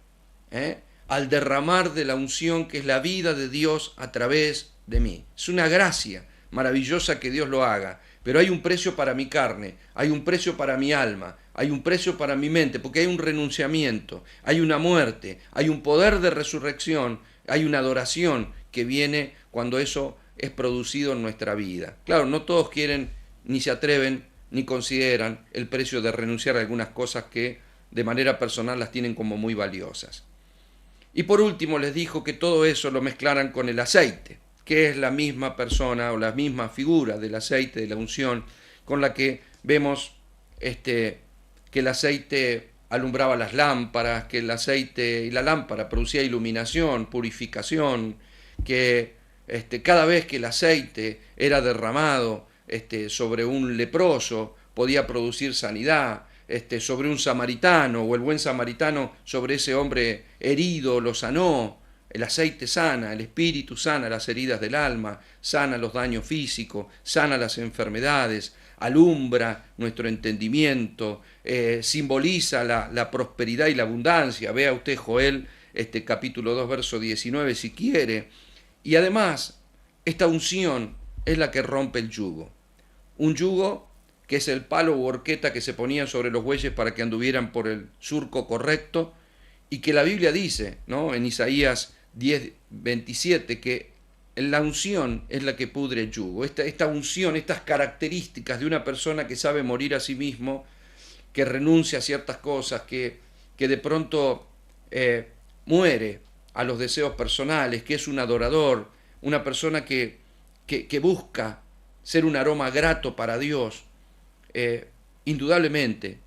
al derramar de la unción que es la vida de Dios a través de mí. Es una gracia maravillosa que Dios lo haga, pero hay un precio para mi carne, hay un precio para mi alma, hay un precio para mi mente, porque hay un renunciamiento, hay una muerte, hay un poder de resurrección, hay una adoración que viene cuando eso es producido en nuestra vida. Claro, no todos quieren, ni se atreven, ni consideran el precio de renunciar a algunas cosas que de manera personal las tienen como muy valiosas. Y por último les dijo que todo eso lo mezclaran con el aceite, que es la misma persona o la misma figura del aceite, de la unción, con la que vemos que el aceite alumbraba las lámparas, que el aceite y la lámpara producía iluminación, purificación, que cada vez que el aceite era derramado sobre un leproso podía producir sanidad, sobre un samaritano, o el buen samaritano sobre ese hombre herido lo sanó. El aceite sana, el espíritu sana las heridas del alma, sana los daños físicos, sana las enfermedades, alumbra nuestro entendimiento, simboliza la prosperidad y la abundancia. Vea usted Joel, capítulo 2, verso 19, si quiere. Y además, esta unción es la que rompe el yugo. Un yugo que es el palo u horqueta que se ponían sobre los bueyes para que anduvieran por el surco correcto, y que la Biblia dice, ¿no?, en Isaías 10, 27, que la unción es la que pudre el yugo. Esta unción, estas características de una persona que sabe morir a sí mismo, que renuncia a ciertas cosas, que de pronto muere a los deseos personales, que es un adorador, una persona que busca ser un aroma grato para Dios. Indudablemente,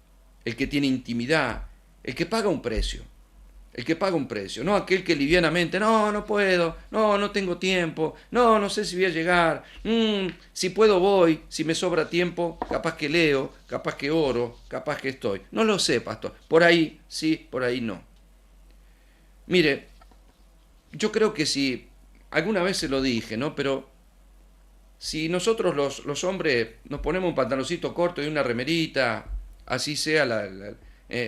el que tiene intimidad, el que paga un precio, no aquel que livianamente, no puedo, no tengo tiempo, no sé si voy a llegar, si puedo voy, si me sobra tiempo, capaz que leo, capaz que oro, capaz que estoy. No lo sé, pastor, por ahí sí, por ahí no. Mire, yo creo que si, alguna vez se lo dije, ¿no?, pero si nosotros los hombres nos ponemos un pantaloncito corto y una remerita, así sea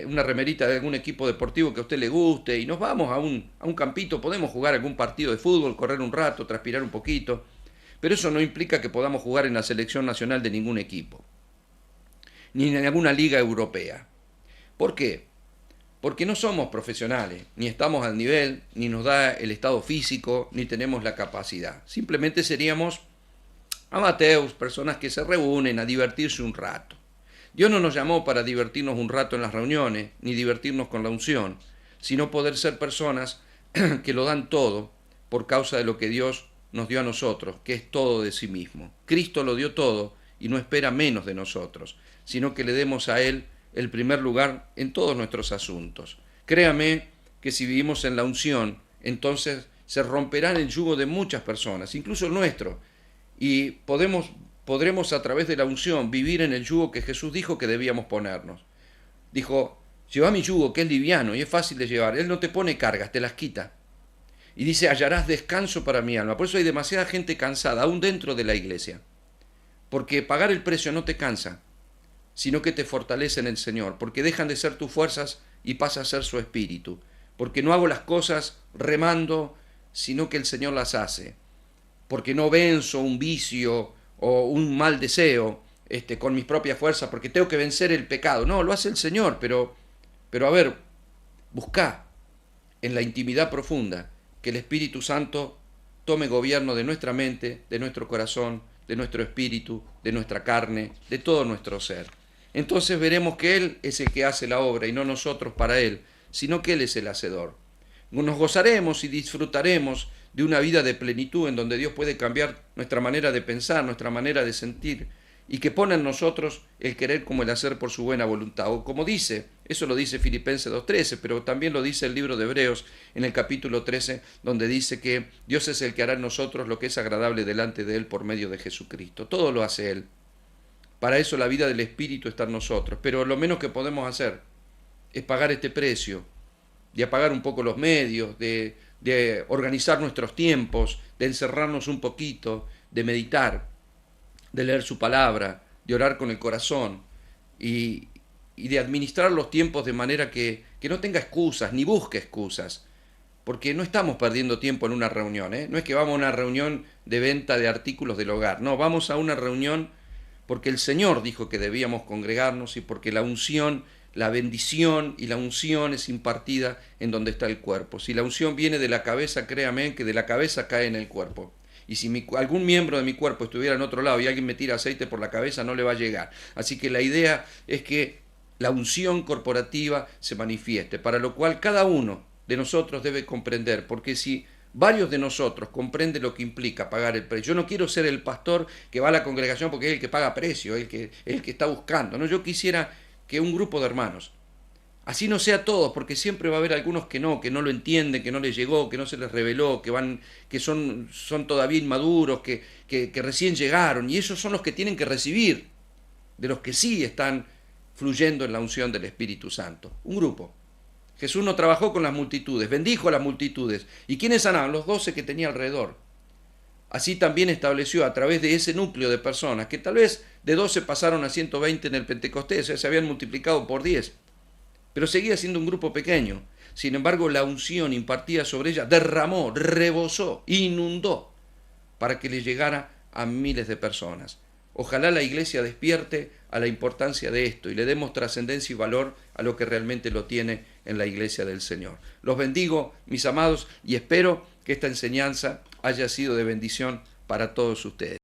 una remerita de algún equipo deportivo que a usted le guste, y nos vamos a un campito, podemos jugar algún partido de fútbol, correr un rato, transpirar un poquito, pero eso no implica que podamos jugar en la selección nacional de ningún equipo, ni en alguna liga europea. ¿Por qué? Porque no somos profesionales, ni estamos al nivel, ni nos da el estado físico, ni tenemos la capacidad. Simplemente seríamos amateurs, personas que se reúnen a divertirse un rato. Dios no nos llamó para divertirnos un rato en las reuniones, ni divertirnos con la unción, sino poder ser personas que lo dan todo por causa de lo que Dios nos dio a nosotros, que es todo de sí mismo. Cristo lo dio todo y no espera menos de nosotros, sino que le demos a Él el primer lugar en todos nuestros asuntos. Créame que si vivimos en la unción, entonces se romperán el yugo de muchas personas, incluso el nuestro, y podremos a través de la unción vivir en el yugo que Jesús dijo que debíamos ponernos. Dijo, lleva mi yugo que es liviano y es fácil de llevar. Él no te pone cargas, te las quita. Y dice, hallarás descanso para mi alma. Por eso hay demasiada gente cansada, aún dentro de la iglesia. Porque pagar el precio no te cansa, sino que te fortalece en el Señor. Porque dejan de ser tus fuerzas y pasa a ser su espíritu. Porque no hago las cosas remando, sino que el Señor las hace. porque no venzo un vicio o un mal deseo con mis propias fuerzas, porque tengo que vencer el pecado. No, lo hace el Señor, pero a ver, buscá en la intimidad profunda que el Espíritu Santo tome gobierno de nuestra mente, de nuestro corazón, de nuestro espíritu, de nuestra carne, de todo nuestro ser. Entonces veremos que Él es el que hace la obra y no nosotros para Él, sino que Él es el hacedor. Nos gozaremos y disfrutaremos de una vida de plenitud en donde Dios puede cambiar nuestra manera de pensar, nuestra manera de sentir, y que pone en nosotros el querer como el hacer por su buena voluntad. O como dice, eso lo dice Filipenses 2.13, pero también lo dice el libro de Hebreos en el capítulo 13, donde dice que Dios es el que hará en nosotros lo que es agradable delante de Él por medio de Jesucristo. Todo lo hace Él. Para eso la vida del Espíritu está en nosotros. Pero lo menos que podemos hacer es pagar este precio, de apagar un poco los medios, de organizar nuestros tiempos, de encerrarnos un poquito, de meditar, de leer su palabra, de orar con el corazón y de administrar los tiempos de manera que no tenga excusas, ni busque excusas, porque no estamos perdiendo tiempo en una reunión, ¿eh? No es que vamos a una reunión de venta de artículos del hogar, no, vamos a una reunión porque el Señor dijo que debíamos congregarnos y porque la unción, la bendición y la unción es impartida en donde está el cuerpo. Si la unción viene de la cabeza, créame que de la cabeza cae en el cuerpo. Y si algún miembro de mi cuerpo estuviera en otro lado y alguien me tira aceite por la cabeza, no le va a llegar. Así que la idea es que la unción corporativa se manifieste, para lo cual cada uno de nosotros debe comprender, porque si varios de nosotros comprenden lo que implica pagar el precio. Yo no quiero ser el pastor que va a la congregación porque es el que paga precio, el que está buscando. No, yo quisiera que un grupo de hermanos, así no sea todos, porque siempre va a haber algunos que no lo entienden, que no les llegó, que no se les reveló, que son todavía inmaduros, que recién llegaron, y esos son los que tienen que recibir de los que sí están fluyendo en la unción del Espíritu Santo. Un grupo. Jesús no trabajó con las multitudes, bendijo a las multitudes. ¿Y quiénes sanaban? Los 12 que tenía alrededor. Así también estableció a través de ese núcleo de personas, que tal vez de 12 pasaron a 120 en el Pentecostés, se habían multiplicado por 10, pero seguía siendo un grupo pequeño. Sin embargo, la unción impartida sobre ella derramó, rebosó, inundó, para que le llegara a miles de personas. Ojalá la Iglesia despierte a la importancia de esto y le demos trascendencia y valor a lo que realmente lo tiene en la Iglesia del Señor. Los bendigo, mis amados, y espero que esta enseñanza haya sido de bendición para todos ustedes.